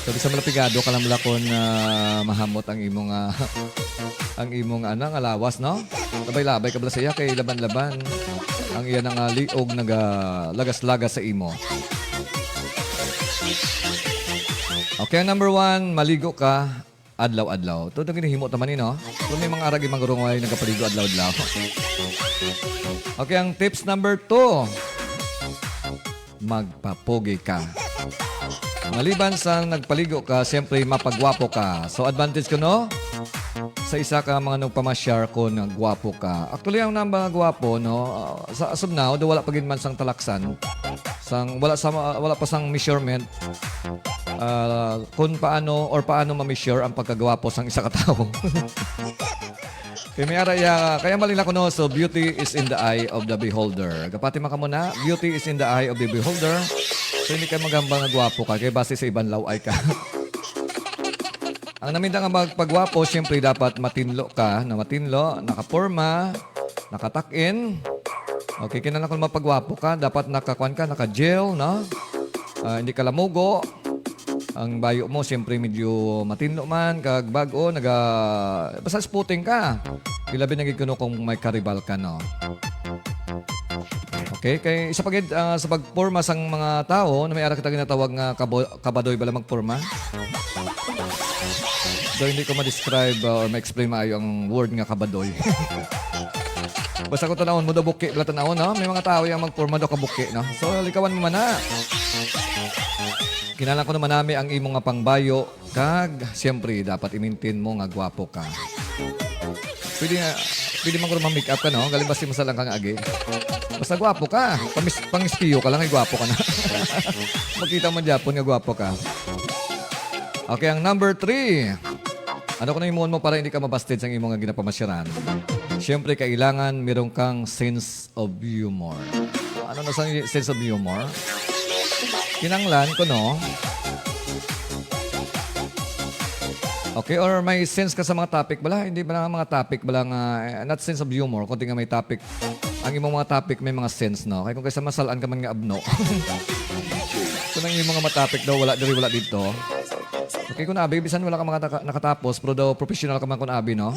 So, di sa malapigado ka lang lakon mahamot ang imong ang imong nga lawas, no? Labay-labay ka bala siya kay laban-laban. Ang iyan ang liog lagas-lagas sa imo. Okay, number 1, maligo ka adlaw-adlaw. Ito itong ginihimo naman no? Kung may mga aragi manggurungay nagkapaligo adlaw-adlaw. Okay, ang tips number 2, magpapogi ka. Maliban sa nagpaligo ka, siyempre mapagwapo ka. So advantage ko no? Sa isa ka mga nagpamasyar ko na gwapo ka. Actually, ang mga gwapo, no? Sa as of now, wala pa man sang talaksan. Wala pa sang measurement. Kung paano ma-measure ang pagkagwapo sang isa ka tao. Kaya malila ko no, so beauty is in the eye of the beholder. Kapati maka muna, beauty is in the eye of the beholder. So hindi ka magambang gwapo ka, kaya base sa ibang laway ka. Ang naminda nga magpagwapo, siyempre dapat matinlo ka, nakaporma, nakatakin. Okay, kinala kung mapagwapo ka, dapat nakakuan ka, naka-gel, no? Hindi ka lamugo. Ang bayo mo, siyempre medyo matinlo man, kag bago, basta sputing ka. Ilabi naging kuno kung may karibal ka, no? Okay, kay isa pagid sa pagporma sang mga tao, na may ara kita ginatawag nga kabadoy bala magporma. So, hindi ko ma-describe or ma-explain maayo ang word nga kabadoy. Basta ko tanawon mo daw buki, bala tanawon, no? May mga tao yung magporma daw kabuki, no? So, likawan mo man na. Kinalang ko naman namin ang imong nga pangbayo, kag, siyempre, dapat i-maintain mo nga gwapo ka. Pwede man ko naman make up ka, no? Galing basta masalang kang agi. Basta gwapo ka. Pang-espiyo ka lang, ay gwapo ka na. Makita mo Japon nga gwapo ka. Okay, ang number 3. Ano ko na imuon mo para hindi ka mabasted sa imong ginapamasyaran? Siyempre, kailangan meron kang sense of humor. Ano na sa sense of humor? Kinanglan ko, no? Okay, or may sense ka sa mga topic. Bala, hindi ba lang mga topic? Bala nga, not sense of humor, kundi nga may topic. Ang imong mga topic may mga sense, no? Kaya kung kaysa masalaan ka man nga abno. Kung ang imong mga topic daw, wala dito. Okay, kung abi, bisan wala ka mga nakatapos, pero daw professional ka man kung abi, no?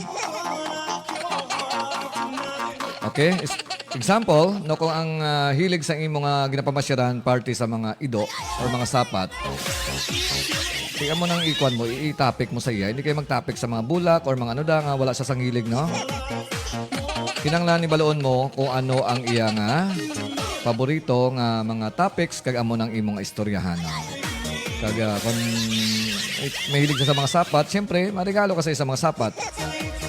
Okay, example, no, kung ang hilig sa imong ginapamasyaran party sa mga ido or mga sapat, kaya mo nang ikuan mo, i-topic mo sa iya. Hindi kayo mag-topic sa mga bulak or mga ano da nga wala sa sangilig, no? Kinanglan ni baloon mo kung ano ang iya nga paborito nga mga topics kag amo nang imong istoryahan, no? Kag kung mahilig ka sa mga sapat, siyempre, marigalo ka sa isang mga sapat.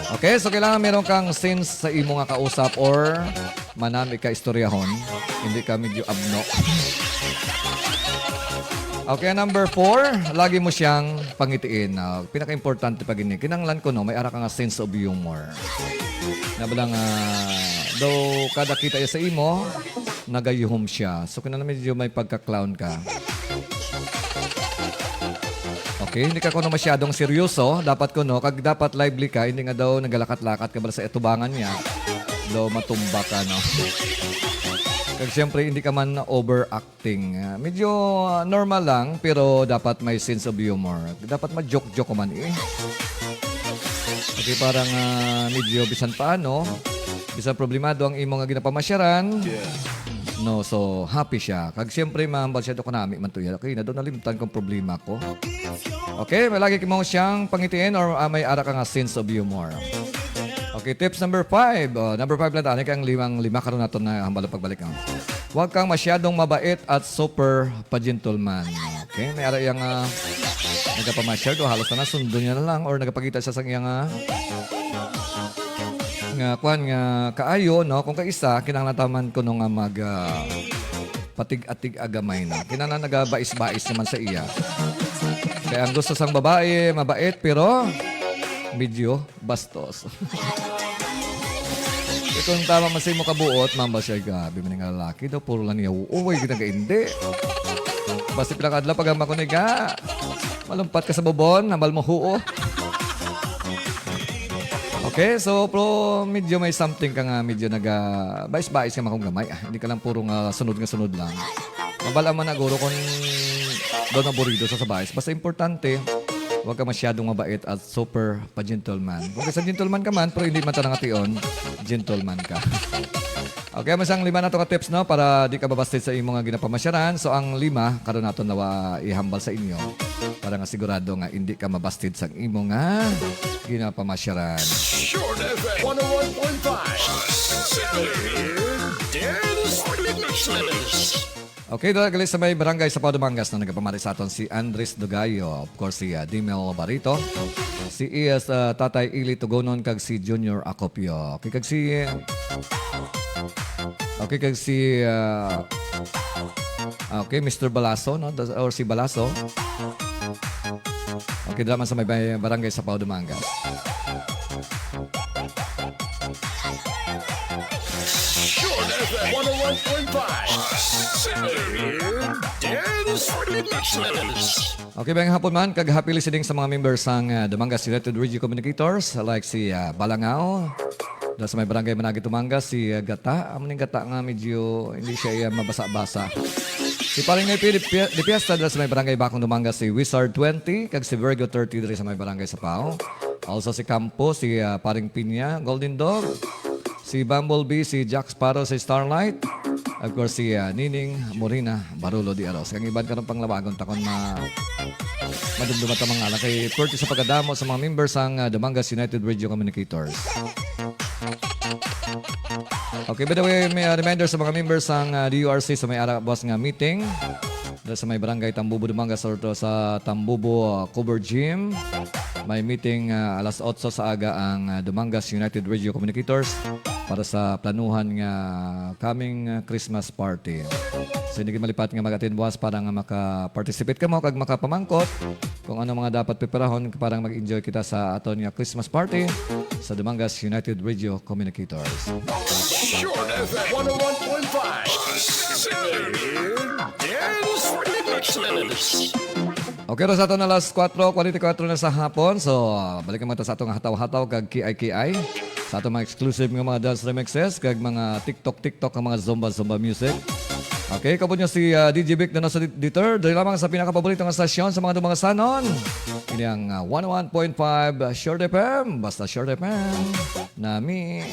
Okay, so kailangan meron kang sense sa imo nga kausap or manami ka istoryahon. Hindi ka medyo abno. Okay, number 4, lagi mo siyang pangitiin. Pinaka-importante pag ini. Kinanglan ko, no, may ara ka nga sense of humor. Nabalang, though kada kita sa imo, nagayuhom siya. So, kung medyo may pagka-clown ka. Okay, hindi ka kuno masyadong seryoso. Dapat kuno, kag dapat lively ka, hindi nga daw nagalakat-lakat ka bala sa etubangan niya. Daw matumba ka, no? Kag siyempre, hindi ka man overacting. Medyo normal lang, pero dapat may sense of humor. Dapat ma-joke-joke ka man eh. Okay, parang medyo bisan paano, bisan problemado ang imong nga ginapamasyaran. No, so happy siya. Kag siyempre, mahambal siya do kanami man to yan. Okay, na doon nalimtan kong problema ko. Okay, may lagi mo siyang pangitiin or may ara ka nga sense of humor. Okay, tips number 5. Number 5 lang tayo. Kang lima karon nato na hambal pagbalik. Huwag kang masyadong mabait at super pa-gentleman. Okay, may ara yung nagapamasyal do halos na sundo niya na lang or nagapakita siya sa iyang nga kuan nga kaayo no kung kaisa kinahanglan ko nung mag patig-atig agamay na kinahanglan nagabais-bais naman sa iya. Kaya ang gusto sang babae mabait pero medyo bastos. Kung tama masay mo kabuot, mamba siya gabi man nga lalaki daw, puro lang niya, uway, ginagaindi. Basta pinakadla pag ang makunig ka, malumpat ka sa bubon, nambal mo huo. Okay, so pro medyo may something ka nga, medyo bais-bais ka makong gamay. Hindi ka lang puro nga sunod lang. Mabala man na guro kung doon naburido sa bais. Basta importante, huwag ka masyadong mabait at super pa-gentleman. Kung kasi gentleman ka man, pero hindi man tanang ation, gentleman ka. Okay, masang 5 na ito ka-tips, no? Para di ka babasted sa imong nga ginapamasyaran. So, ang 5, karon nato nawa ihambal sa inyo. Para nga sigurado nga hindi ka mabasted sa imong nga ginapamasyaran. Short FM 101.5. Okay, doon galing sa may barangay sa Paudumangas na nagpamari sa aton si Andres Dugayo. Of course, si Dimel Barito. Si Ias Tatay Ili Tugonon kag si Junior Acopio. Okay, kag si... Okay, Mr. Balaso, no? Or si Balaso. Okay, naman sa may barangay sa Paudumangas. Short FM 101.5. Okay, bayang hapon man, kag happy listening sa mga members ng Dumangas United Radio Communicators like si Balangao. Dahil sa may barangay Managi Tumangas, si Gata. Amuning Gata nga medyo hindi siya mabasa-basa. Si Paring Nepi di Piesta dahil sa may barangay Bakong Dumangas, si Wizard 20, kag si Virgo 33 sa may barangay sa Pao. Also si Campo, si Paring Pinya, Golden Dog. Si Bumblebee, si Jack Sparrow sa Starlight. Of course, si Nining Morina, Barulo di Aros. Kang iban ka ng panglabagon takon madumdumat ang mga alam. Kay Perti sa pagkadamo sa mga members ng Dumangas United Radio Communicators. Okay, by the way, may reminder sa mga members ng DURC sa may Arabos nga meeting. Dahil sa may barangay Tambubo Dumangas or sa Tambubo Cover Gym. May meeting alas 8 sa aga ang Dumangas United Radio Communicators para sa planuhan nga coming Christmas party. So hindi malipat nga mag-attend buwas para nga maka-participate ka mo kag makapamangkot kung ano mga dapat preparahon para mag-enjoy kita sa aton nga Christmas party sa Dumangas United Radio Communicators. Short FM 101.5. Okay, sa ato na alas 4:44 na sa hapon. So, balikan mo sa atong hataw-hataw kag KI. Sa atong mga exclusive nga mga dance remixes kag mga TikTok ang mga zumba music. Okay, kabon nyo si DjVicDonosoIII dito lamang sa pinakapaborito ng stasyon sa mga dumangasanon. Ini ang 101.5 Short FM. Basta Short FM. Nami.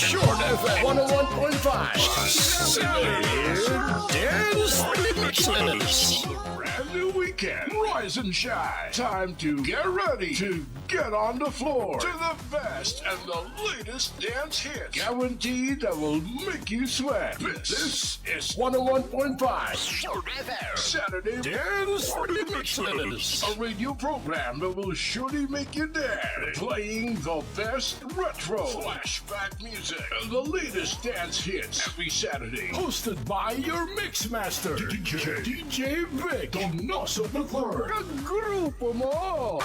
Short FM 101.5. Brand new weekend. Rise and shine. Time to get ready to get on the floor to the best and the latest dance hits. Guaranteed that will make you sweat. This is 101.5 Short FM Saturday Dance Remixes. A radio program that will surely make you dance. Playing the best retro flashback music and the latest dance hits every Saturday. Hosted by your mixmaster, DJ Donoso III. Kagrupo mo!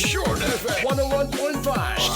Short FM 101.5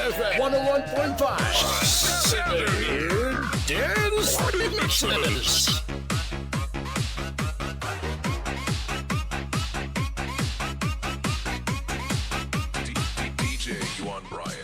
FM 101.5. Saturday Dance Remixes. DJ Yuan Bryant.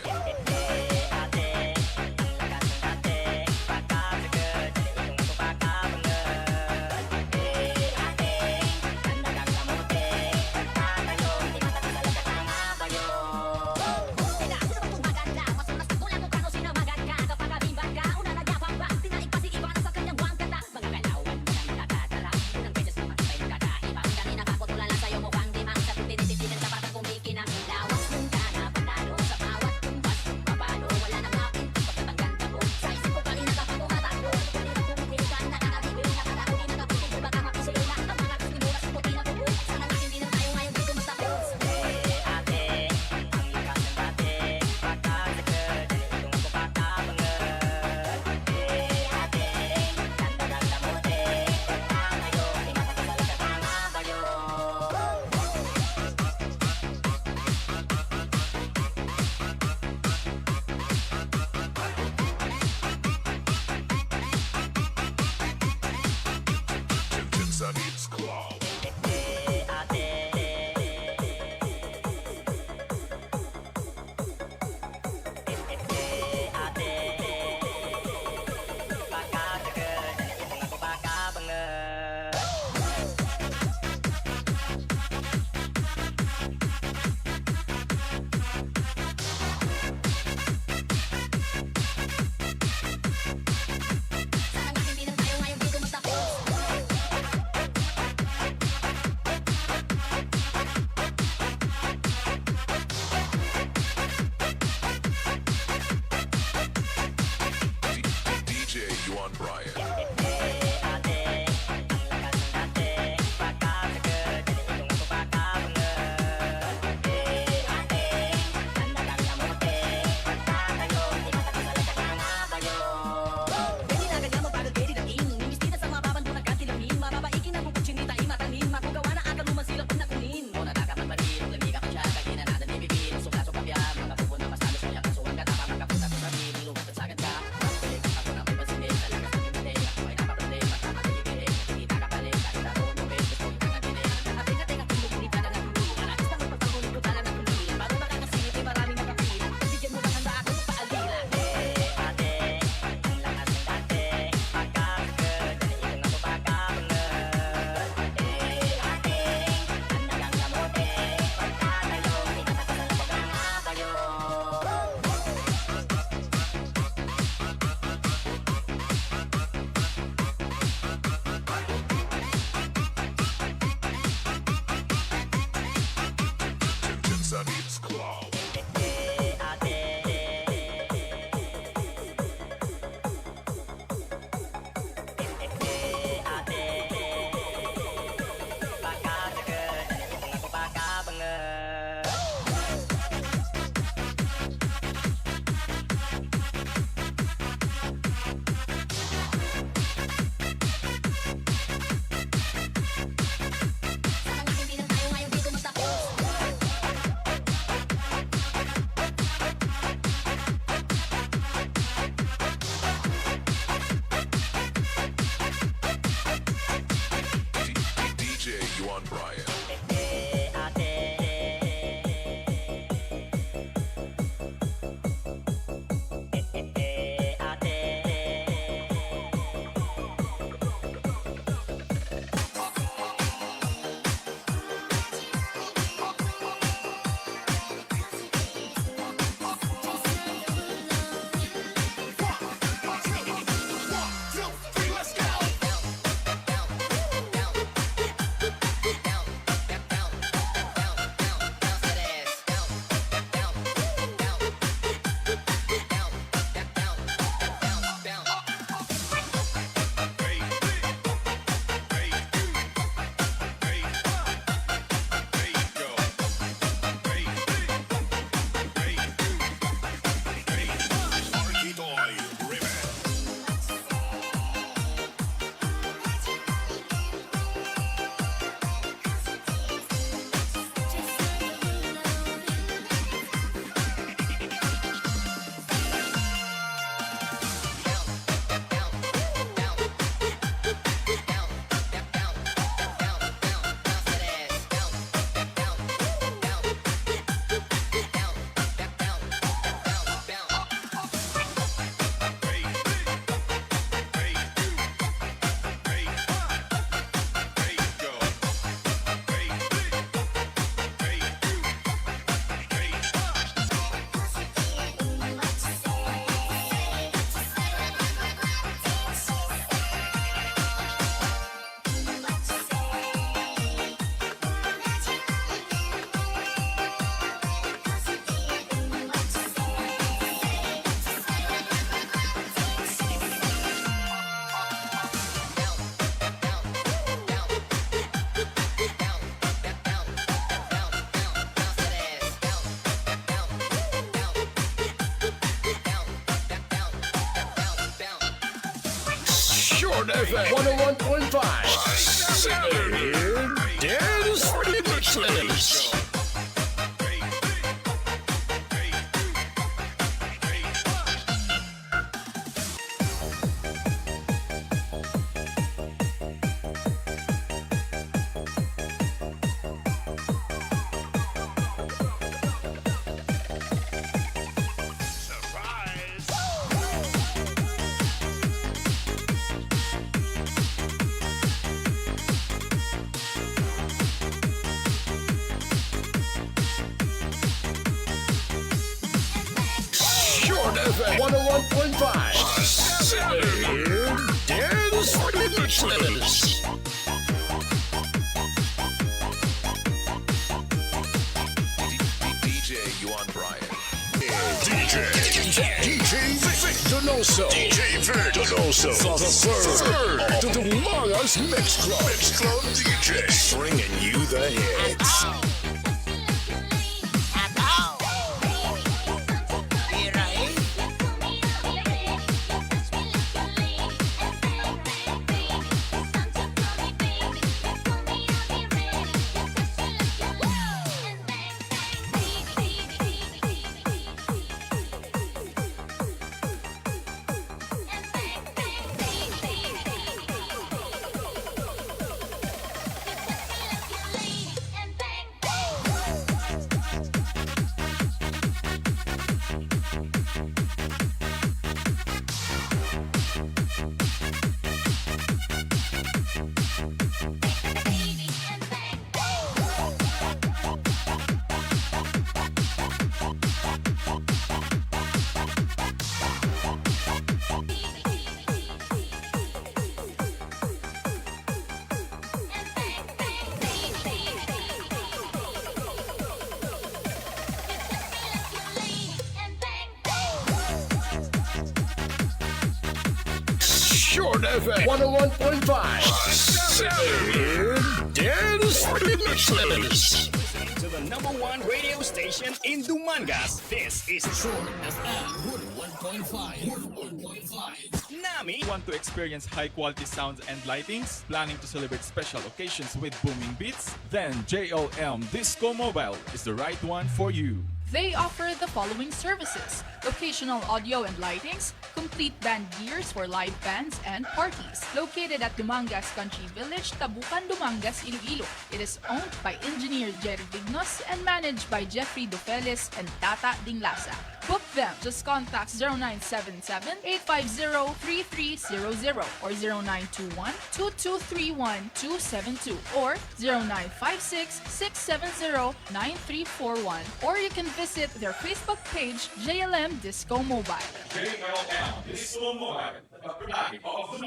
Short FM 101.5. Saturday Dance Remixes. Short FM 101.5. Saturday Dance Remixes. DJ Yuan Brian. DjVicDonoso. DjVicDonoso. The third of Dumaga's Mix Club DJ. Bringing you the hits. Short FM 101.5. Saturday Dance Remixes. To the #1 radio station in Dumangas, this is Short FM 101.5. Nami. Want to experience high-quality sounds and lightings? Planning to celebrate special occasions with booming beats? Then JLM Disco Mobile is the right one for you. They offer the following services: occasional audio and lightings, complete band gears for live bands and parties. Located at Dumangas Country Village, Tabucan, Dumangas, Iloilo. It is owned by engineer Jerry Vignos and managed by Jeffrey Dufeles and Tata Dinglasa. Book them. Just contact 0977-850-3300 or 0921-2231-272 or 0956-670-9341, or you can visit their Facebook page, JLM Disco Mobile. JLM Disco Mobile, a product of the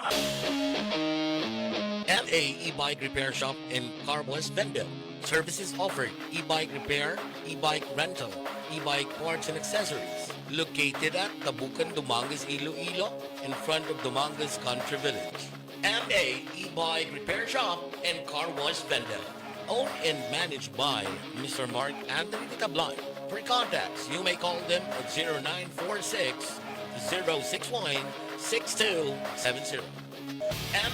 MA e-bike repair shop in Carboys, Benville. Services offered: e-bike repair, e-bike rental, e-bike parts and accessories. Located at Tabucan, Dumangas, Iloilo, in front of Dumangas Country Village. MA e-bike repair shop and car wash Benville. Owned and managed by Mr. Mark Anthony Tablan. For contacts, you may call them at 0946 061 6270.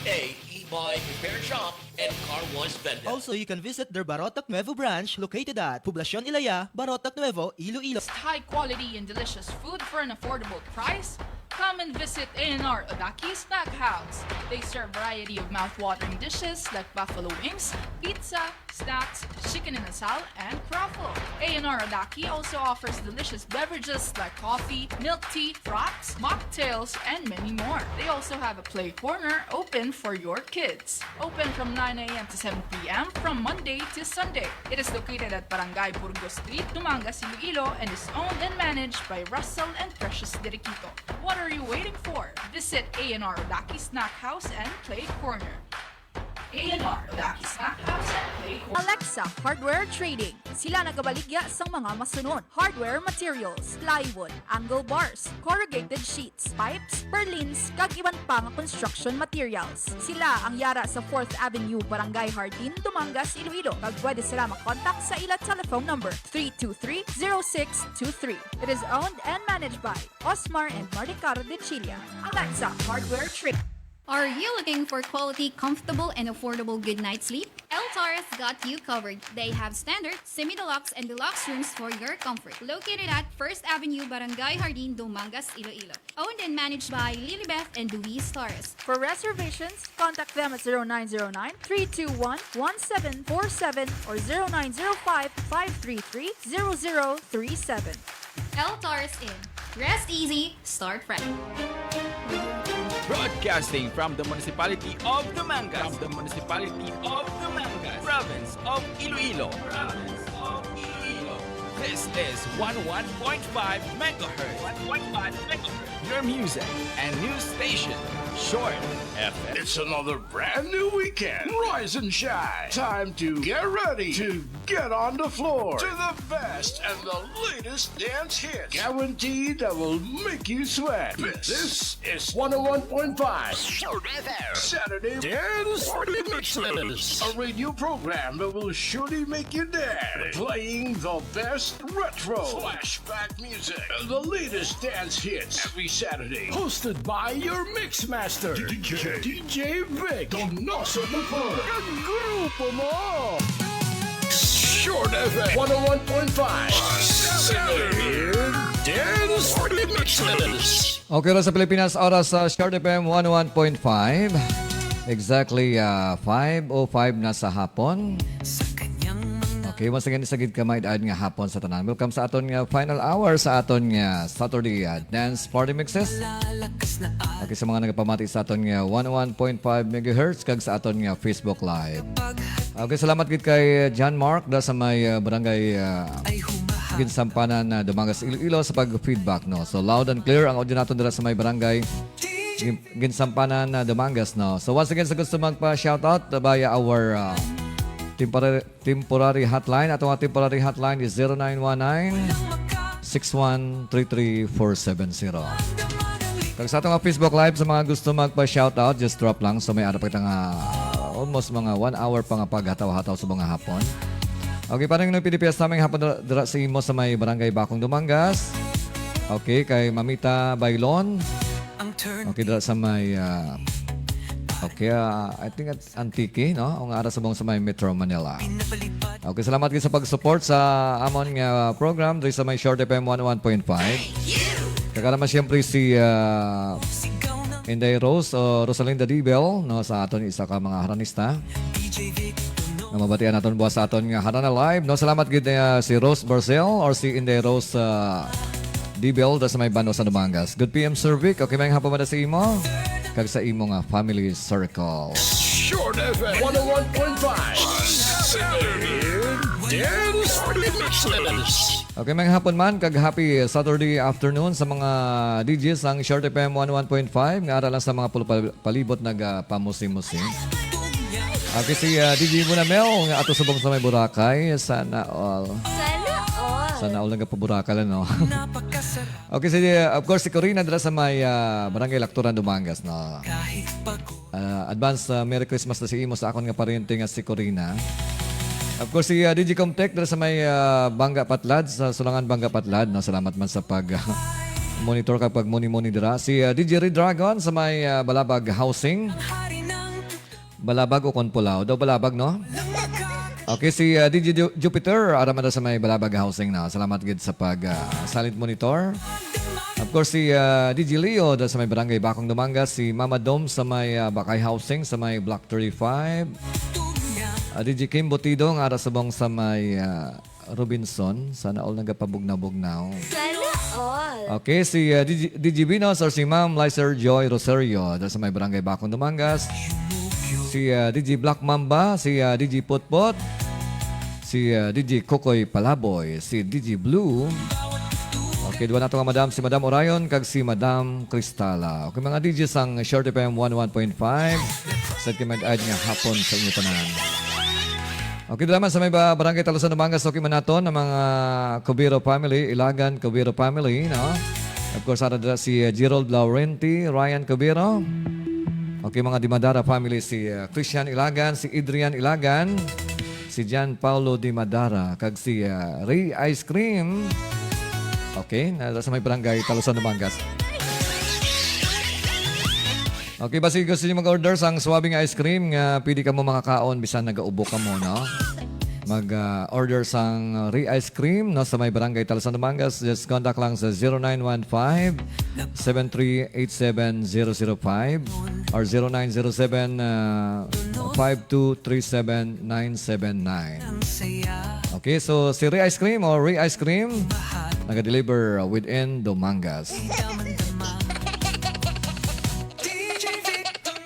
MA e-bike repair shop and car wash Benville. Also, you can visit their Barotac Nuevo branch located at Poblacion Ilaya, Barotac Nuevo, Iloilo. High quality and delicious food for an affordable price? Come and visit A&R Odaki Snack House. They serve variety of mouth-watering dishes like buffalo wings, pizza, snacks, chicken in asal, and croffle. A&R Odaki also offers delicious beverages like coffee, milk tea, froths, mocktails, and many more. They also have a play corner open for your kids. Open from 9 a.m. to 7 p.m. from Monday to Sunday. It is located at Barangay Burgos Street, Dumangas, Iloilo, and is owned and managed by Russell and Precious Diriquito. What are you waiting for? Visit A&R Odaki Snack House and Play Corner. A&R Odaki Snack House and Play Corner. Alexa Hardware Trading. Sila nagabaligya sa mga masunod: hardware materials, plywood, angle bars, corrugated sheets, pipes, purlins, kag iban pa nga construction materials. Sila ang yara sa 4th Avenue, Barangay Hardin, Dumangas, Iloilo. Kag pwede sila makontak sa ila telephone number 323-0623. It is owned and managed by Osmar and Maricaro de Chilla. Alexa Hardware Trading. Are you looking for quality, comfortable, and affordable good night sleep? El Taurus got you covered. They have standard, semi-deluxe, and deluxe rooms for your comfort. Located at 1st Avenue, Barangay Jardin, Dumangas, Iloilo. Owned and managed by Lilibeth and Luis Taurus. For reservations, contact them at 0909-321-1747 or 0905-533-0037. El Taurus Inn. Rest easy, start fresh. Broadcasting from the municipality of Dumangas. From the municipality of Dumangas. Province of Iloilo. Province of Iloilo. This is 11.5 megahertz. 1.5 megahertz. Your music and news station. Short FM. It's another brand new weekend. Rise and shine. Time to get ready to get on the floor to the best and the latest dance hits. Guaranteed that will make you sweat. This is 101.5 Saturday Dance Mixes. A radio program that will surely make you dance. Playing the best retro, flashback music, and the latest dance hits every Saturday. Hosted by your mix master, DjVicDonosoIII. Ang grupo mo! Short FM 101.5 Saturday Dance Mixes. Okay, sa Pilipinas, oras sa Short FM 101.5. Exactly 5:05 na sa hapon. Okay, once again, isagid ka may daad nga hapon sa tanan. Welcome sa aton nga final hour sa aton nga Saturday Dance Party Mixes. Okay, sa mga nagpamati sa aton nga 101.5 MHz kag sa aton nga Facebook Live. Okay, salamat gid kay John Mark da sa may barangay Ginsampanan na Dumangas, Iloilo sa pag-feedback, no. So loud and clear ang audio naton dira sa may barangay Ginsampanan na Dumangas, no. So once again, sa gusto magpa-shoutout via our temporary hotline. At ang temporary hotline is 0919-6133-470. Kag sa atong Facebook Live, sa mga gusto magpa-shoutout, just drop lang. So may arap kita nga almost mga 1 hour pa nga paghataw-hataw sa mga hapon. Okay, parang yung PDPS naming hapon dira sa imo sa may barangay Bakong Dumangas. Okay, kay Mamita Bailon. Okay, dira sa may okay, I think at Antique, no? Ang aras sa sa may Metro Manila. Okay, salamat kayo sa pag-support sa amon nga program dito sa may Short FM 101.5. Kakaraman siyempre si Inday Rose o Rosalinda Dibel, no? Sa aton isa ka mga haranista. Na mabatian naton buwas sa aton nga Harana Live, no? Salamat gid si Rose Barcel or si Inday Rose Dibel da sa may Bano sa Dumangas. Good PM Cervic. Okay, may hapon ba sa imo? Kag sa imo nga family circle. Short FM 101.5 Dance Mixes. Okay, mga hapon man, kag happy Saturday afternoon sa mga DJs ang Short FM 101.5. Nga aralan sa mga palibot nagpamusim-musim. Okay, si DJ Munamel, nga ato subong sa may Boracay. Sana all. Sana all nagpaboracay no. Okay, si, of course, si Corina dala sa may Barangay Lacturan, Dumangas, no. Advance Merry Christmas na si imo sa akon nga paryente nga si Corina. Of course, si DJ Comtech dala sa may Bangga Patlad, sa Sulangan Bangga Patlad, no. Salamat man sa pag monitor kapag muni-muni dira. Si DJ Red Dragon sa may Balabag Housing. Balabag o Konpulao. Daw Balabag, no? Okay, si DJ Jupiter, aramada sa may Balabag Housing na. Salamat gid sa pag silent monitor. Of course, si DJ Leo da sa may Barangay Bakong Dumangas. Si Mama Dom sa may Bakay Housing sa may Block 35. DJ Kim Botidong, ara subong sa may Robinson. Sana all nagapabugnaw-bugnaw. Sana all. Okay, si DJ Vinos or si Ma'am Lizer Joy Rosario da sa may Barangay Bakong Dumangas. Si DJ Black Mamba, si DJ Putpot, si DJ Kokoy Palaboy, si DJ Blue. Okay, duwa nato nga madam, si Madam Orion, kag si Madam Cristala. Okay, mga DJs ang Short FM 101.5. Sa kimag-ad nga hapon sa inyo tanan. Okay, naman sa may Barangay Talusan Dumangas, okay man nato ng mga Cubero family, Ilagan Cubero family, no? Of course, ara si Gerald Laurenti, Ryan Cubero. Okay, mga Dimadara family, si Christian Ilagan, si Adrian Ilagan, si Gian Paulo Dimadara, kag si Ray Ice Cream. Okay, nasa may Barangay Talusan Dumangas. Okay, basi gusto niyo mag-order sang swabing ice cream nga pwede ka mo makakaon bisan nagaubo ka mo, no? Mag-order sang re-ice cream no, sa may barangay Talasan, Dumangas. Just contact lang sa 0915-7387005 or 0907-5237-979. Okay, so si re-ice cream or re-ice cream nag-deliver within Dumangas.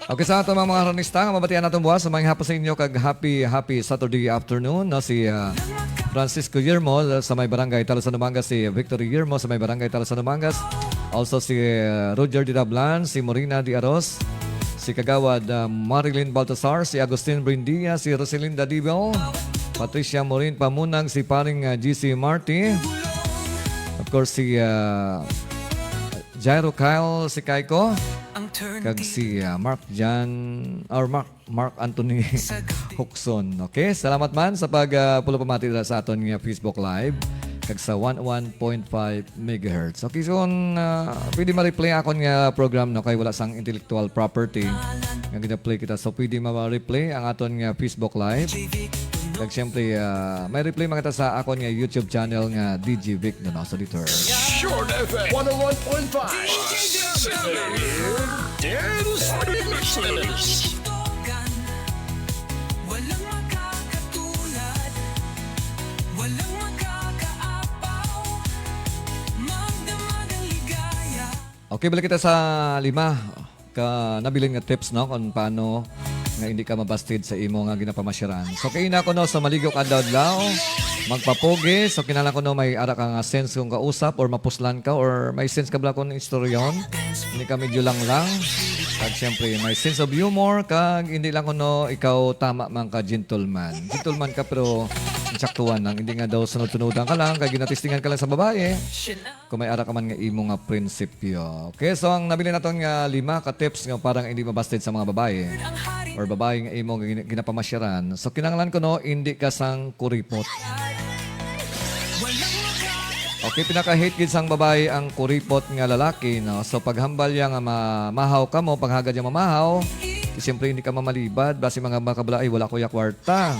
Okay, sa ato mga ranista, mabatian natin buwas. Sa mga hapon sa inyo, kag happy Saturday afternoon. No? Si Francisco Yermo sa may barangay Talasan, Dumangas. Si Victory Yermo sa may barangay Talasan, Dumangas. Also si Roger Di Dablan, si Morina Di Aros, si Kagawad Marilyn Baltasar, si Agustin Brindia, si Rosalinda Dibel, Patricia Morin Pamunang, si paring GC Marty. Of course, si Jairo Kyle, si Kaiko. Kag si Mark Anthony Huxon. Okay, salamat man sa pulo pamati sa aton nga Facebook Live kag sa 11.5 MHz. Okay, so pwede ma-replay akon nga program no kay wala sang intellectual property nga gina-play kita. So pwede ma-replay ang aton nga Facebook Live. Kag siyempre may replay mga sa akon nga YouTube channel nga DjVicDonosoIII. Short FM 101.5. Dance Remixes. Okay, balik kita sa 5 ka nabilin nga tips no kung paano nga hindi ka mabasted sa imo nga ginapamasyaran. So kay na ko no sa maligo ka daw magpapogi. So kinala ko no may ara ka nga sense kung kausap or mapuslan ka or may sense ka bala kung istoryon. Hindi ka medyo lang. Kag siyempre may sense of humor kag hindi lang ko no ikaw tama man ka gentleman. Gentleman ka pero insaktuan lang. Hindi nga daw sunod-sunodan ka lang kag ginatistingan ka lang sa babae. Kung may ara ka man nga imo nga prinsipyo. Okay, so ang nabili naton nga 5 ka tips nga parang hindi mabasted sa mga babae or babae nga imo nga ginapamasyaran. So kinanglan ko no hindi ka sang kuripot. Okay, pinaka-hate gid sang babae ang kuripot nga lalaki, no? So paghambal ya nga mahaw ka mo, paghagad ya mamahaw, siyempre hindi ka mamalibad, basi mga makabala ay wala ko ya kwarta.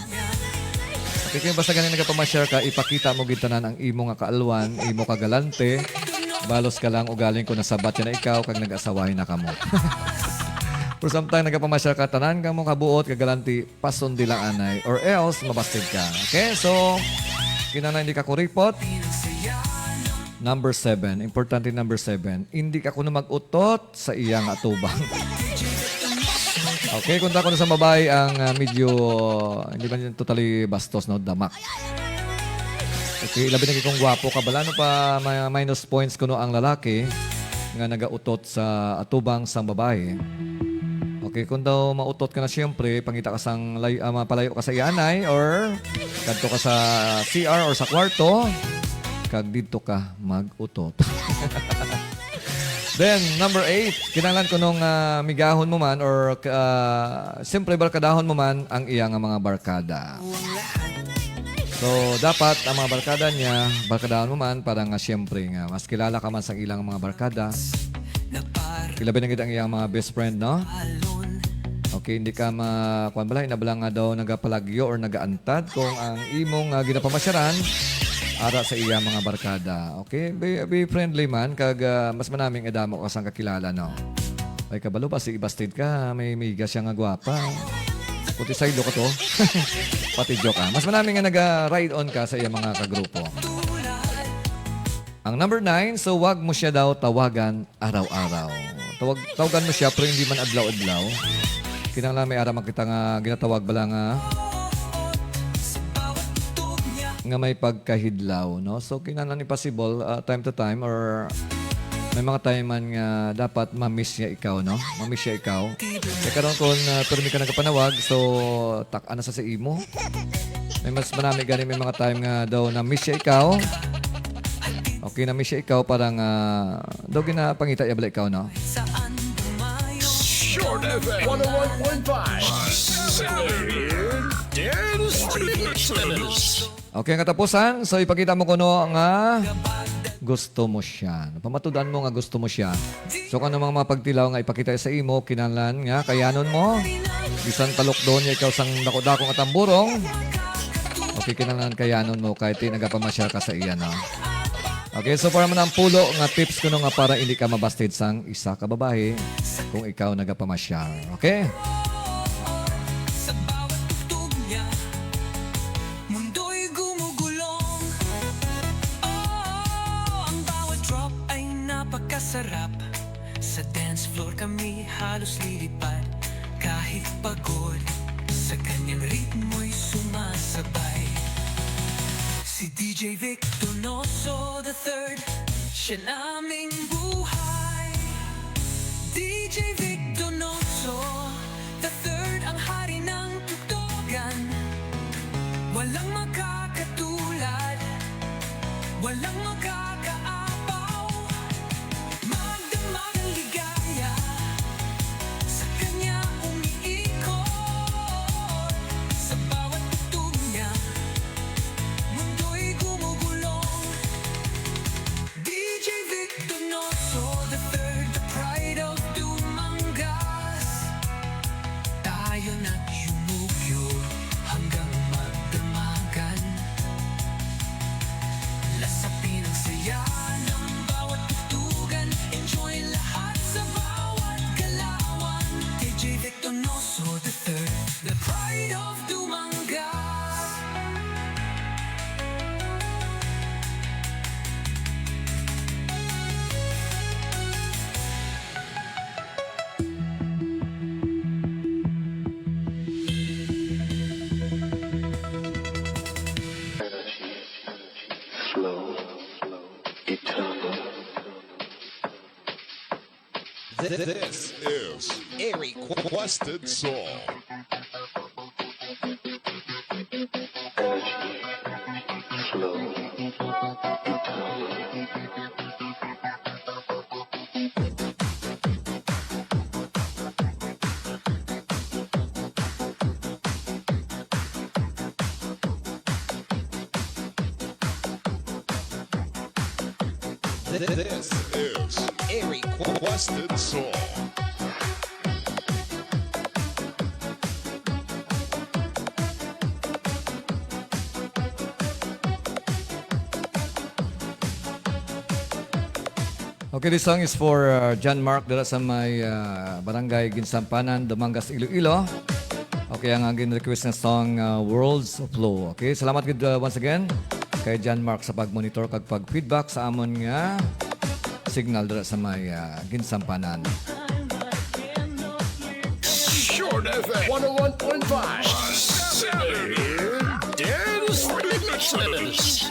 Okay, kaya basta ganin nagapamashare ka, ipakita mo gid tanan ang imo nga kaalwan, imo ka galante, balos ka lang ugaling ko nasabat ya na ikaw kag nag-asawahin na kamo. For sometimes nagapamashare ka tanan ka mo kabuot kagalanti pasundi lang anay or else mabasted ka. Okay, so kinahanglan hindi ka kuripot. Number 7, importante number 7, hindi ka kuno mag-utot sa iyang atubang. Okay, kung ako na sa babae ang medyo, hindi ba totally bastos, no? Damak. Okay, labi na kung gwapo ka, bala no pa minus points kuno ang lalaki nga nagautot sa atubang sang babae. Okay, kung daw mautot ka na siyempre, pangita ka sang mapalayo ka sa iyanay or kadto ka sa CR or sa kwarto, kag dito ka mag-utot. Then, number 8, kinahanglan ko nung migahon mo man or siyempre barkadahon mo man ang iyang mga barkada. So, dapat ang mga barkada niya, barkadahon mo man para nga siyempre nga mas kilala ka man sa ilang mga barkada. Kilabi na gid ang iyang mga best friend, no? Okay, hindi ka kuan bala inabala nga daw nagapalagyo or nagaantad kung ang imong ginapamasyaran ara sa iya mga barkada. Okay? Be friendly man. Kag mas manaming edamo ka sang kakilala, no? Ay kabalo pa si ibasted ka. May miga siya nga gwapa. Puti side ka to. Pati joke ka. Mas manaming nga nag-ride on ka sa iya mga kagrupo. Ang number 9, so wag mo siya daw tawagan araw-araw. Tawagan mo siya pero hindi man adlaw-adlaw. Kinanglan may ara makita nga ginatawag bala nga may pagkahidlaw, no? So, kinahanglan ni possible time to time or may mga time man nga dapat ma-miss niya ikaw, no? Ma-miss siya ikaw. Kaya karon kung permi ka nagkapanawag, so tak-ana sa imo. May mas marami gani may mga time nga daw na-miss siya ikaw. Okay, na-miss siya ikaw parang daw ginapangita ya bala ikaw, no? Short FM 101.5. Dance Remixes. Okay, ang katapusan. So, ipakita mo kuno nga gusto mo siya. Pamatudan mo nga gusto mo siya. So, kung ano mga mapagtilaw nga ipakita sa imo, kinalan nga, kayanon mo. Bisan talok doon, ikaw sang dako-dako nga tamburong. Okay, kinalan kayanon mo kahit nagapamasyal ka sa iyan. No? Okay, so para mo ng pulo nga tips kuno nga para hindi ka mabasted sang isa ka babae kung ikaw nagapamasyal. Okay? Sarap sa dance floor kami halos lilipad kahit pagod sa kanyang ritmo'y sumasabay si DJ Vic Donoso III siya naming buhay DJ Vic Donoso III ang hari ng tutugan walang makakatulad walang makakaapaw This is a requested song. This is a requested song. Okay, this song is for John Mark dala sa may barangay Ginsampanan, Dumangas, Iloilo. Okay, ang request na song Worlds of Flow. Okay, salamat good once again kay John Mark sa pag-monitor kag pag-feedback sa amon nga signal dala sa may Ginsampanan. Short FM 101.5. Dance Remixes.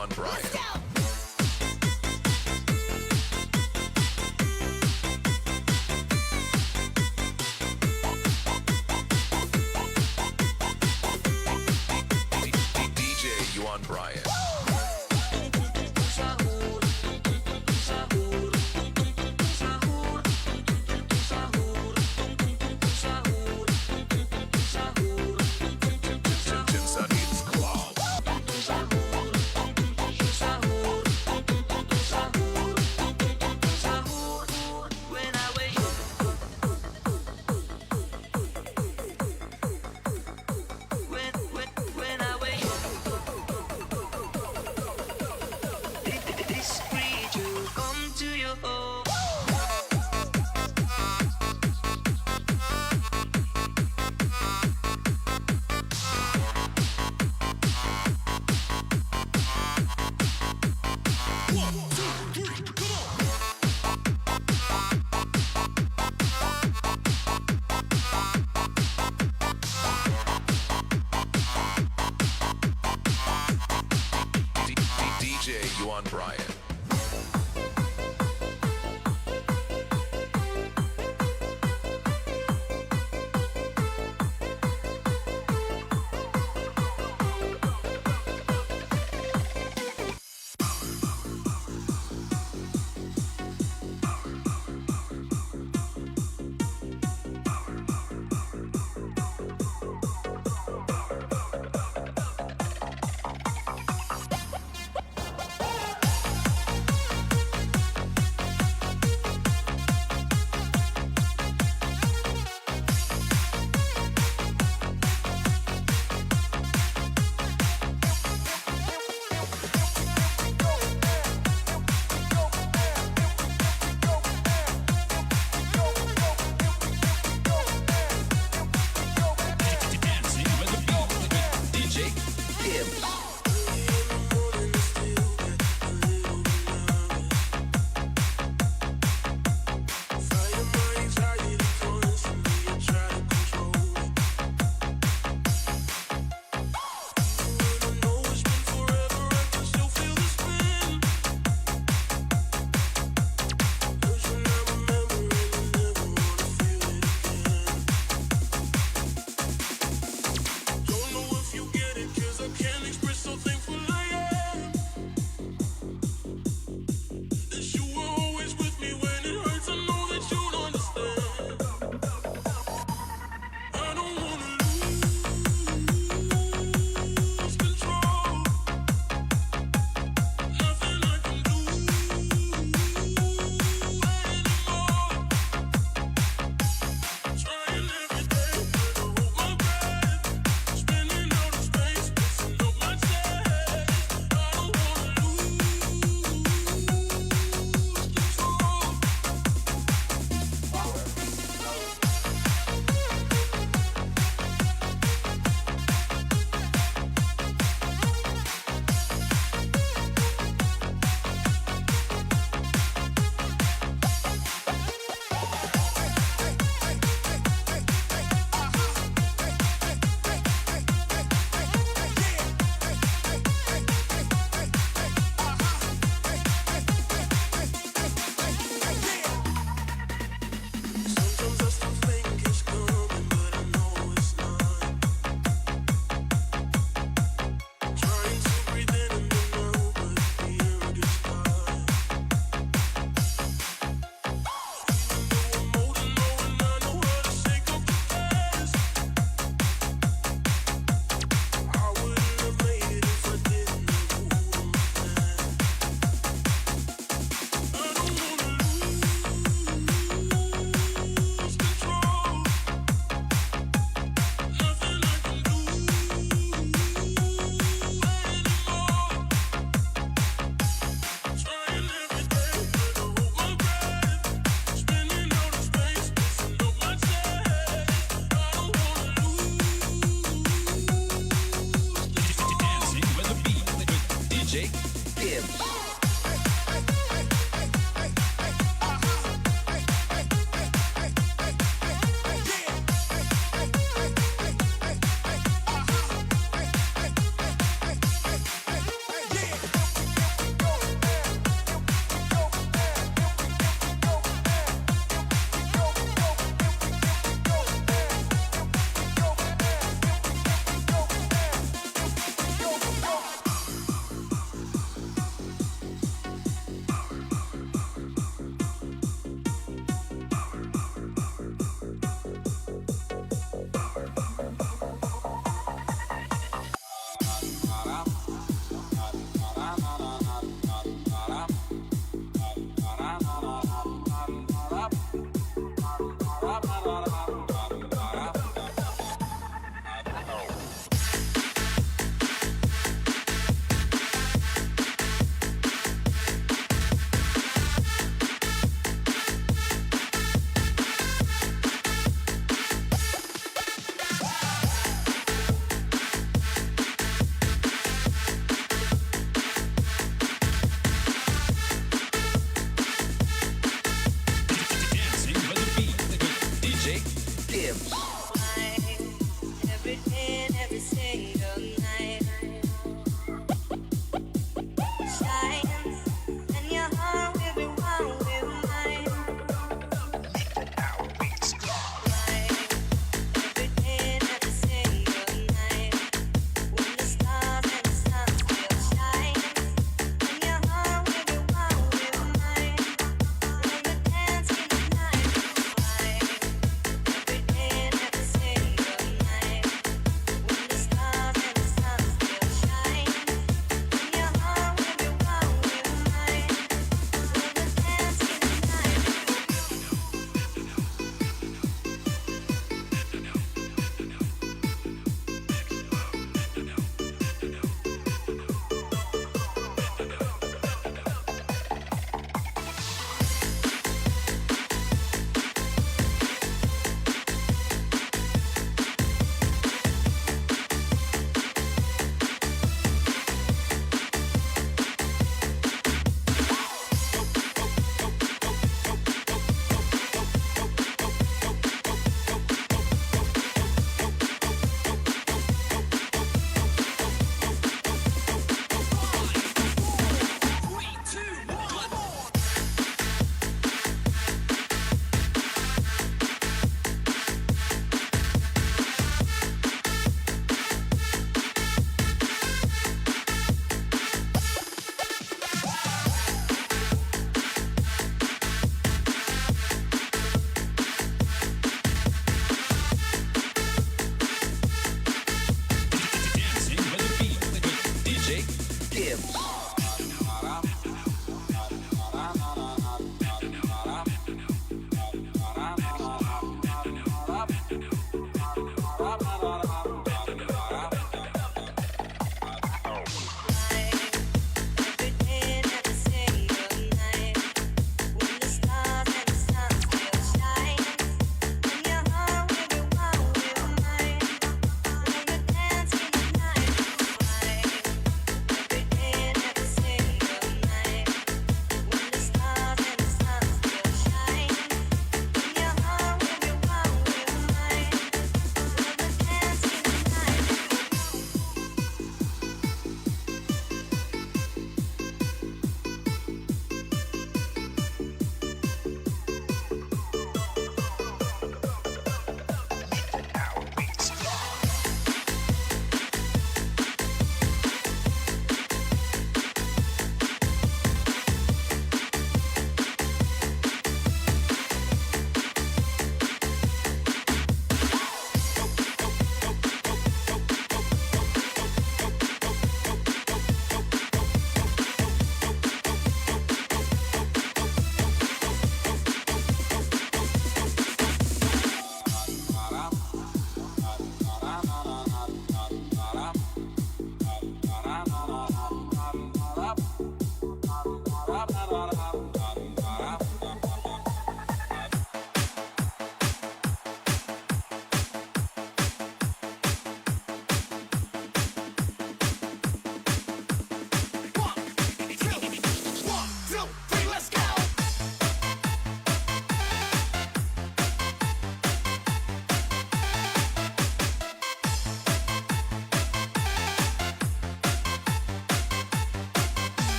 Juan Bryant. DJ Juan Bryant. Jensen Hits Club.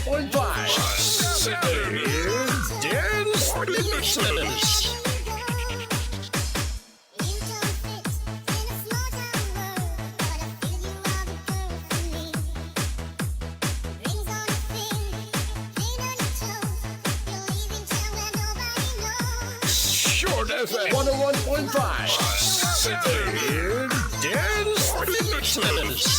101.5 Saturday Dance Mixes. Short FM 101.5 Saturday Dance Mixes.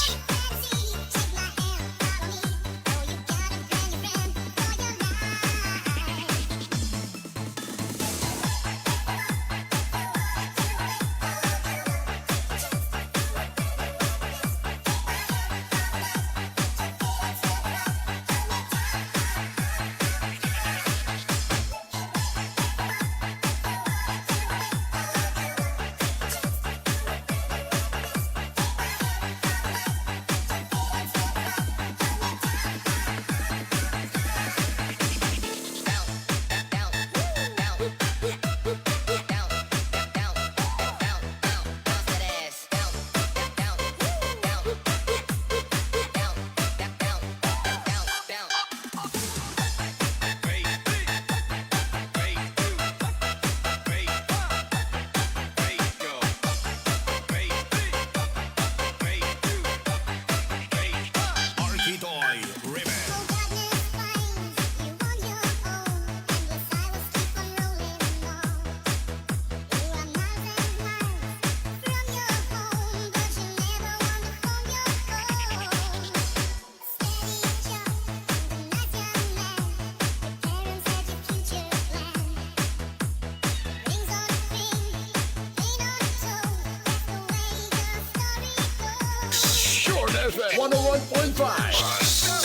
FM 101.5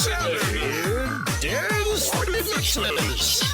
Saturday Dance Mixes.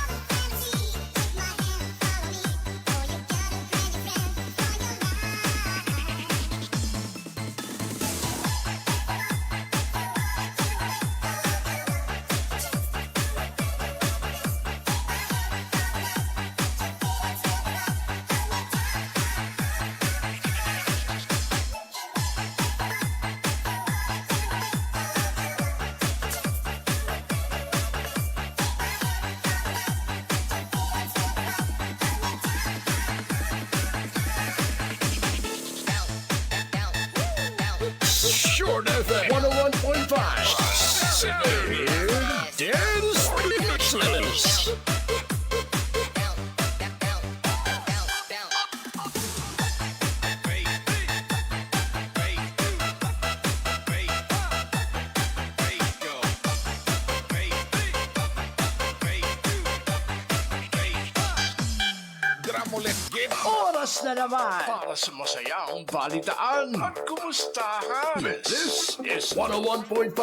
Short FM 101.5 Saturday Dance Mixes. Oras na naman Para sa masayang balitaan at kumustahan. This is 101.5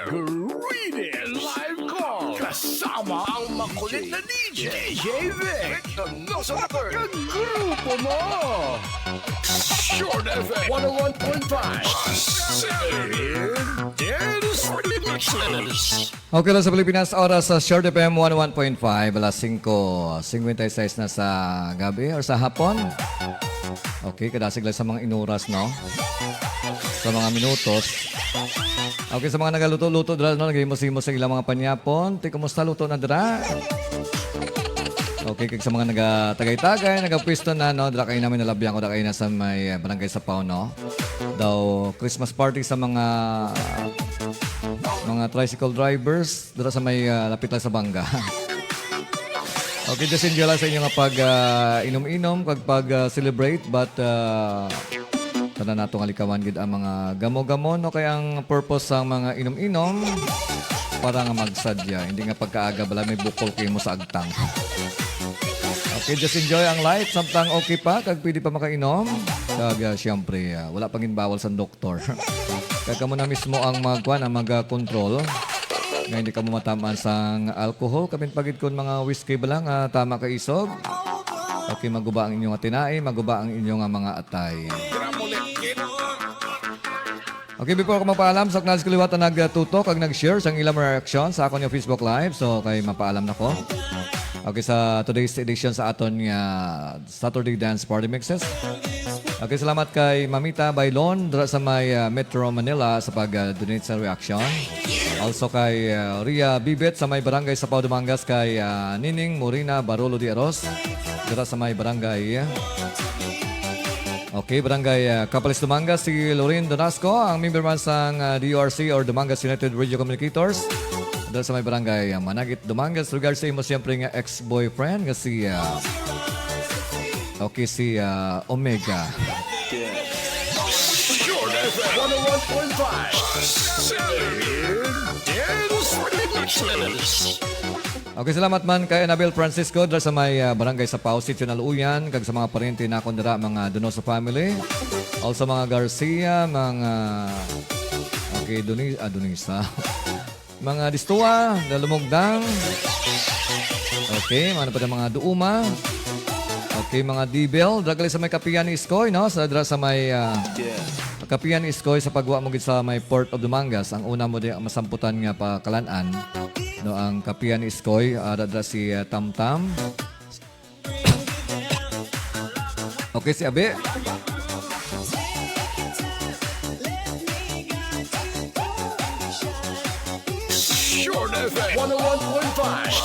Greetings Live Call. Kasama ang makulit na DJ DjVicDonoso III. Ang grupo mo. Short FM 101.5 Saturday Dance Mixes. Okay lang sa Pilipinas, oras sa Short FM 101.5, alas 5:56 na sa gabi or sa hapon. Okay, kadasig lang sa mga inuras, no? Sa mga minutos. Okay, sa mga nagaluto-luto dra, no? Nagimos-imos sa ilang mga panyapon. Kumusta luto na dra? Okay, kag sa mga nagatagay-tagay, nagapwisto na, no? Dra kayo namin nalabyan ko, dra kayo na sa may barangay Sapaw, no? Daw, Christmas party sa mga tricycle drivers dito sa may lapit lang sa Bangga. Okay, just enjoy lang sa inyo nga pag inom-inom, pag celebrate, but tanan nato nga likawan gid ang mga gamo-gamo, no? Kaya ang purpose sa mga inom-inom para nga magsadya, hindi nga pagkaaga bala may bukol kayo mo sa agtang. Okay, just enjoy ang life, samtang okay pa, kag pwede pa makainom. Kag siyempre, wala pang bawal sa doktor. Kaya ka mo na mismo ang mag-control. Nga hindi ka mo matamaan sa alcohol. Kapin pagid kon mga whiskey ba lang, tama ka isog. Okay, maguba ang inyong tinai, maguba ang inyong mga atay. Okay, before ako mapaalam, sa kanalis kaliwata nagtutok, kag nag-share sa ilang reaction sa akong yung Facebook Live. So, kay mapaalam na ko. Okay, sa today's edition sa aton nga Saturday Dance Party Mixes. Okay, salamat kay Mamita Bailon dra sa may Metro Manila sa pag-donate sa reaction. Also kay Ria Bibet sa may barangay sa Pau Dumangas, kay Nining Morina Barolo de Aros dra sa may barangay. Okay, barangay Capalis Dumangas, si Lorin Donasco, ang member man sang DURC or Dumangas United Radio Communicators. Dahil sa may barangay Managit Dumangas, regards sa imo siyempre nga ex-boyfriend nga si si Omega. Short FM 101.5. Okay, salamat man kay Anabel Francisco dahil sa may barangay sa Pau, Sitio Naluuyan, kag sa mga parente na akong dira, mga Donoso family. Also mga Garcia, mga Donisa. Mga Distua, Dalumugdang. Okay, mga Duuma. Okay, mga Dibel, dragali sa may Kapiyan Iskoy, no? Sa dra sa may Kapiyan Iskoy sa pagwa mo gid sa may Port of Dumangas. Ang una mo di masamputan nga pa Kalan-an, no, ang Kapiyan Iskoy, dra si Tamtam. Okay, si Abe. Short FM 101.5.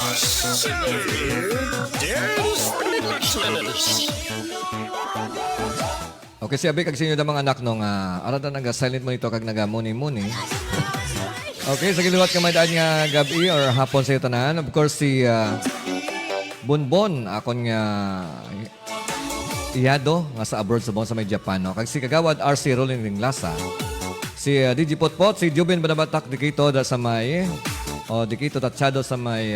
Okay, si Abe kag sinyo da mga anak nung aratan nga silent mo nito kag nagamuni-muni. Okay, sa giliwat ka may daan nga gabi or hapon sa iyo tanan. Of course, si Bonbon, akon nga iyado nga sa abroad sa sa may Japan. No? Kag si Kagawad RC Rolling Ring Lasa. Si DJ Potpot, si Jubin Banabatak dikito da sa may dikito tatsado sa may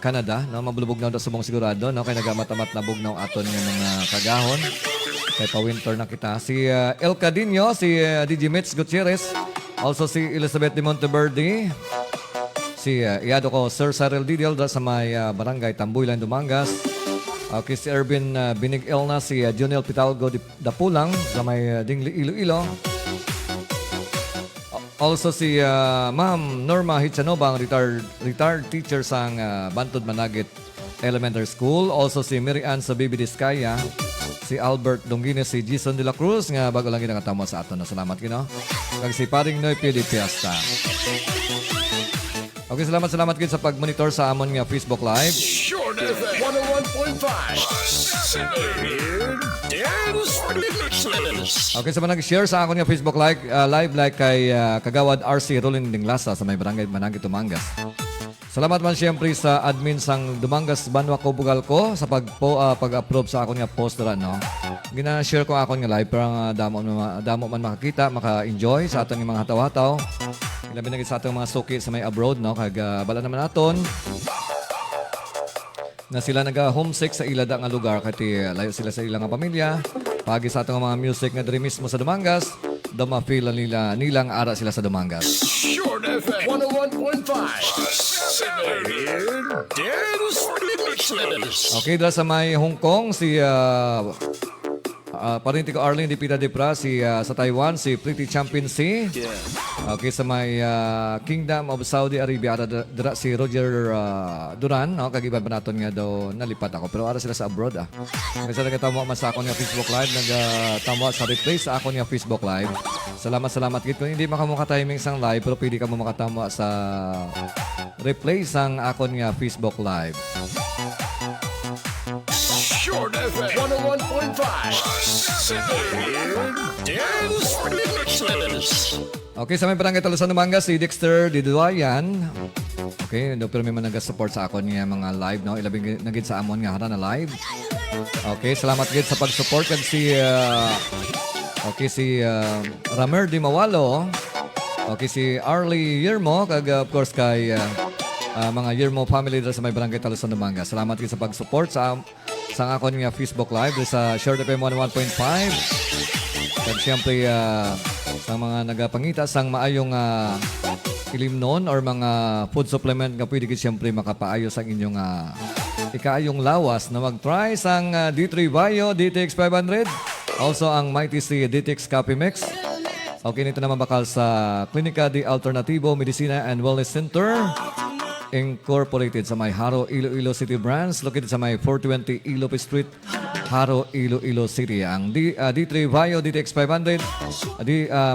Canada, no, mabulubog na daw subong sigurado, no, kay nagamatamat na bugnaw aton nga mga kagahon. Kay pa-winter na kita. Si El Cadino, si DJ Mitch Gutierrez, also si Elizabeth de Monteverde, si iyado ko Sir Cyril Didiel da sa may barangay Tambuylan, Dumangas. Okay, si Ervin Binig Elna, si Junel Pitalgo Dapulang sa may Dingli, Iloilo. Also si Ma'am Norma Hitchanova, ang retired teacher sa Bantod Managit Elementary School. Also si Mary Ann sa Bibi Diskaya, si Albert Dongines, si Jason de la Cruz nga bago lang ginakatamo sa aton. Salamat kino. Kag si Paring Noy P. de Piasta. Okay, salamat gid sa pag-monitor sa amon nga Facebook Live. Short FM 101.5. Okay, sa mga nag-share sa akon nga Facebook live like kay Kagawad RC Rolling Dinglasa sa may barangay Managit Dumangas. Salamat man siyempre sa admin sang Dumangas Banwa ko Bugalko sa pag-approve sa akon nga post dira, no. Gina-share ko akon nga live para damo man makakita, maka-enjoy sa aton nga mga hataw-hataw. Ilabi na gid sa atong mga suki sa may abroad, no, kag bala naman aton na sila naga-homesick sa ilada nga lugar kati layo sila sa ilang pamilya. Pagi sa atong mga music nga diri mismo sa Dumangas, daw ma-feel nilang ara sila sa Dumangas. Short FM 101.5. Okay, dahil sa may Hong Kong, si parinti ko Arlene Di Pita Depra, si sa Taiwan, si Pretty Champion C. Okay, sa may Kingdom of Saudi Arabia, dira si Roger Duran, no? Kag iba ba naton nga daw nalipat ako. Pero ara sila sa abroad Kasi nagatamo man sa akon nga Facebook Live, nagatamo sa replay sa akon nga Facebook Live. Salamat gid. Kung hindi makamuka timing sang live, pero pwede ka mo makatamo sa replay sang akon nga Facebook Live. Short FM 101.5. Okay, sa may barangay Talusan Dumangas, si Dexter Diduayan. Okay, do pero may man nag-support sa akon nga mga live, no. Ilabing nagid sa amon nga hara na live. Okay, salamat gid sa pag-support kag si Ramer Di Mawalo. Okay, si Arlie Yermo kag of course kay mga Yermo family dito sa may barangay Talusan Dumangas. Salamat gid sa pag-support sa akon nga Facebook Live sa Short FM 101.5. Kag siyempre sa mga nagapangita sang maayong ilimnon or mga food supplement nga pwede gid siyempre makapaayo sa inyong ikaayong lawas na mag-try sang D3 Bio DTX 500. Also ang Mighty C DTX Coffee Mix. Okay, nito naman bakal sa Klinika de Alternativo Medicina and Wellness Center. Incorporated sa may Haro, Iloilo City branch located sa may 420 Ilope Street, Haro, Iloilo City. Ang D3 Vio, DTX 500,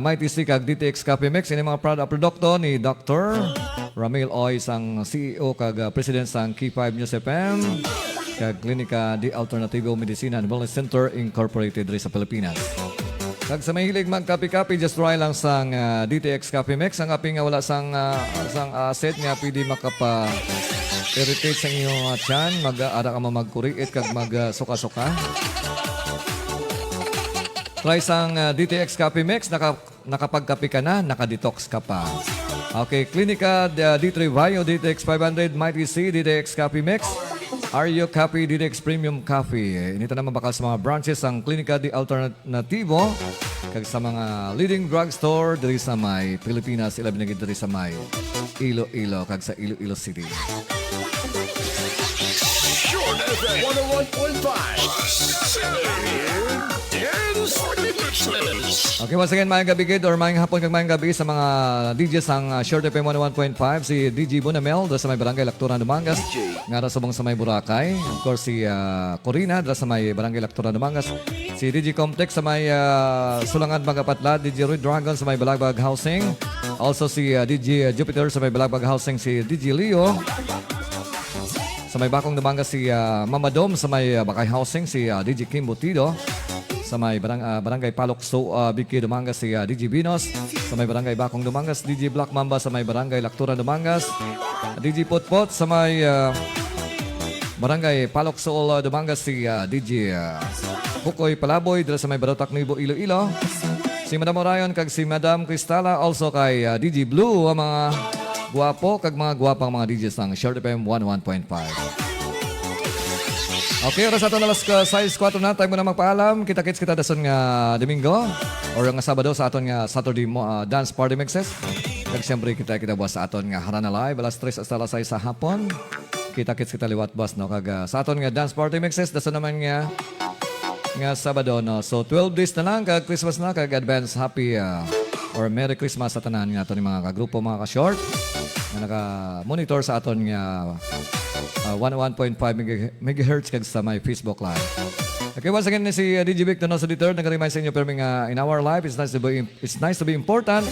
Mighty Stick kag DTX Coffee Mix ini mga produkto ni Dr. Ramil Oy sang CEO kag President sang K5 News FM kag Klinika di Alternativo Medicina and Wellness Center Incorporated rin sa Pilipinas. Kag sa mahilig magkapi-kapi, just try lang sang DTX Coffee Mix. Ang kape nga wala sang asset nga pwede makapa-irritate sa inyong tiyan. Mag-ara ka magkuriit kag mag-suka-suka. Try sang DTX Coffee Mix. Nakapagkapi ka na, nakadetox ka pa. Okay, Klinika D3 Vio, DTX 500, Mighty C, DTX Coffee Mix. Aryo Coffee, DTX Premium Coffee. Inito naman bakal sa mga branches ang Klinika di Alternativo kag sa mga leading drugstore diri sa may Pilipinas, ilabi na diri sa may Iloilo kag sa Iloilo City. Short FM 101.5. Okay, once again, mayang gabi gid or mayang hapon kag mayang gabi sa mga DJs ang Short FM 101.5, si DjVicDonosoIII sa may Barangay Lacturan, Dumangas. Nga subong sa may Boracay. Of course, si Corina sa may Barangay Lacturan, Dumangas. Si DJ Complex sa may Sulangan, Magapatlad. DJ Red Dragon sa may Balagbag Housing. Also si DJ Jupiter sa may Balagbag Housing. Si DJ Leo sa may Bakong Dumangas. Si Mama Dom sa may Bakay Housing. Si DJ Kim Butido sa may Barangay Palokso, Biki, Dumangas. Si DJ Binos sa may Barangay Bakong Dumangas. DJ Black Mamba sa may Barangay Lacturan, Dumangas. DJ Potpot sa may Barangay Palokso, Dumangas. Si DJ Bukoy Palaboy dito sa may Barotac, Nuevo, Iloilo. Si Madam Orion kag si Madam Cristala, also kay DJ Blue, ang mga guwapo kag mga guwapang mga DJs ng Short FM 101.5. Okay, oras ato na alas 6:04 na. Tayo mo na magpaalam. Kita-kits kita dason nga Domingo or nga Sabado sa aton nga Saturday Dance Party Mixes. Kag siyempre kita buwas sa aton nga Harana Live alas 3 hasta alas 6 sa hapon. Kita-kits kita liwat bus no kag sa aton nga Dance Party Mixes dason naman nga Sabado no. So 12 days na lang kag Christmas na kag advance happy or Merry Christmas sa tanan nga aton mga kagrupo mga ka-short nga naka-monitor sa aton nga 101.5 MHz kag sa my Facebook Live. Okay, once again, si DjVicDonosoIII nag-remind sa inyo pero in our life, it's nice to be important,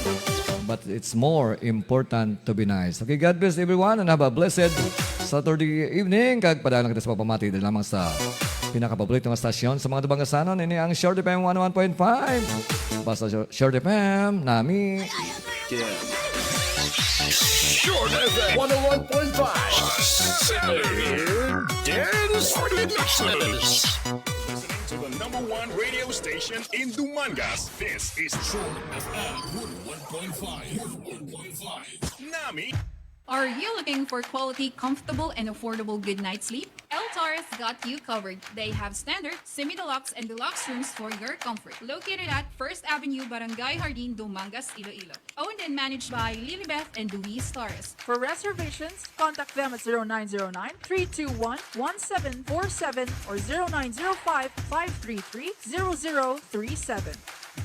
but it's more important to be nice. Okay, God bless everyone and have a blessed Saturday evening. Kag padalang kita sa pagpamati dahil lamang sa pinakapaborito ng stasyon sa mga Dubangasanon. Ini ang Short FM 101.5. Basta Short FM, nami. Short FM 101.5. Dance Mixes. Listening to the #1 radio station in Dumangas. This is Short FM 101.5. Nami. Are you looking for quality, comfortable, and affordable good night's sleep? Eltar's got you covered. They have standard, semi-deluxe, and deluxe rooms for your comfort. Located at 1st Avenue, Barangay Jardin, Dumangas, Iloilo. Owned and managed by Lilibeth and Luis Torres. For reservations, contact them at 0909-321-1747 or 0905-533-0037.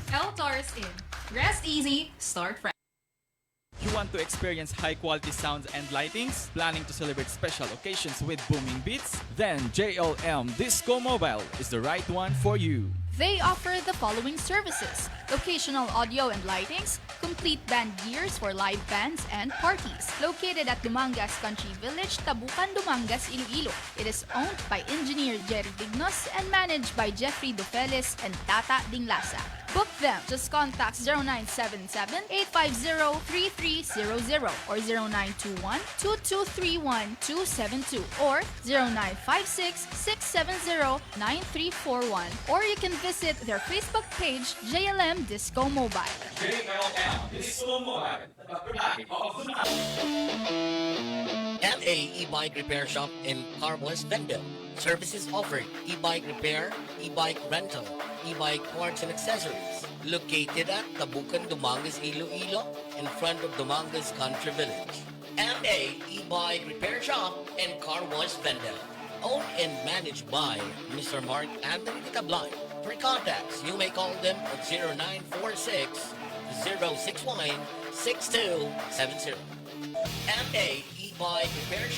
Eltar's Inn. Rest easy, start fresh. You want to experience high-quality sounds and lightings? Planning to celebrate special occasions with booming beats? Then JLM Disco Mobile is the right one for you. They offer the following services: locational audio and lightings, complete band gears for live bands and parties. Located at Dumangas Country Village, Tabukan, Dumangas, Iloilo. It is owned by engineer Jerry Dignos and managed by Jeffrey Dofeles and Tata Dinglasa. Book them. Just contact 0977-850-3300 or 0921-2231-272 or 0956-670-9341. Or you can visit their Facebook page, JLM Disco Mobile. JLM Disco Mobile, the brand of the LA e-bike repair shop in Car West Vendor. Services offered: e-bike repair, e-bike rental, e-bike parts and accessories. Located at Tabukan, Dumangas, Iloilo, in front of Dumangas Country Village. LA e-bike repair shop and Car Wash Vendor. Owned and managed by Mr. Mark Anthony Tablay. For contacts, you may call them at 0946-061-6270. LA E-Bike Repair Shop.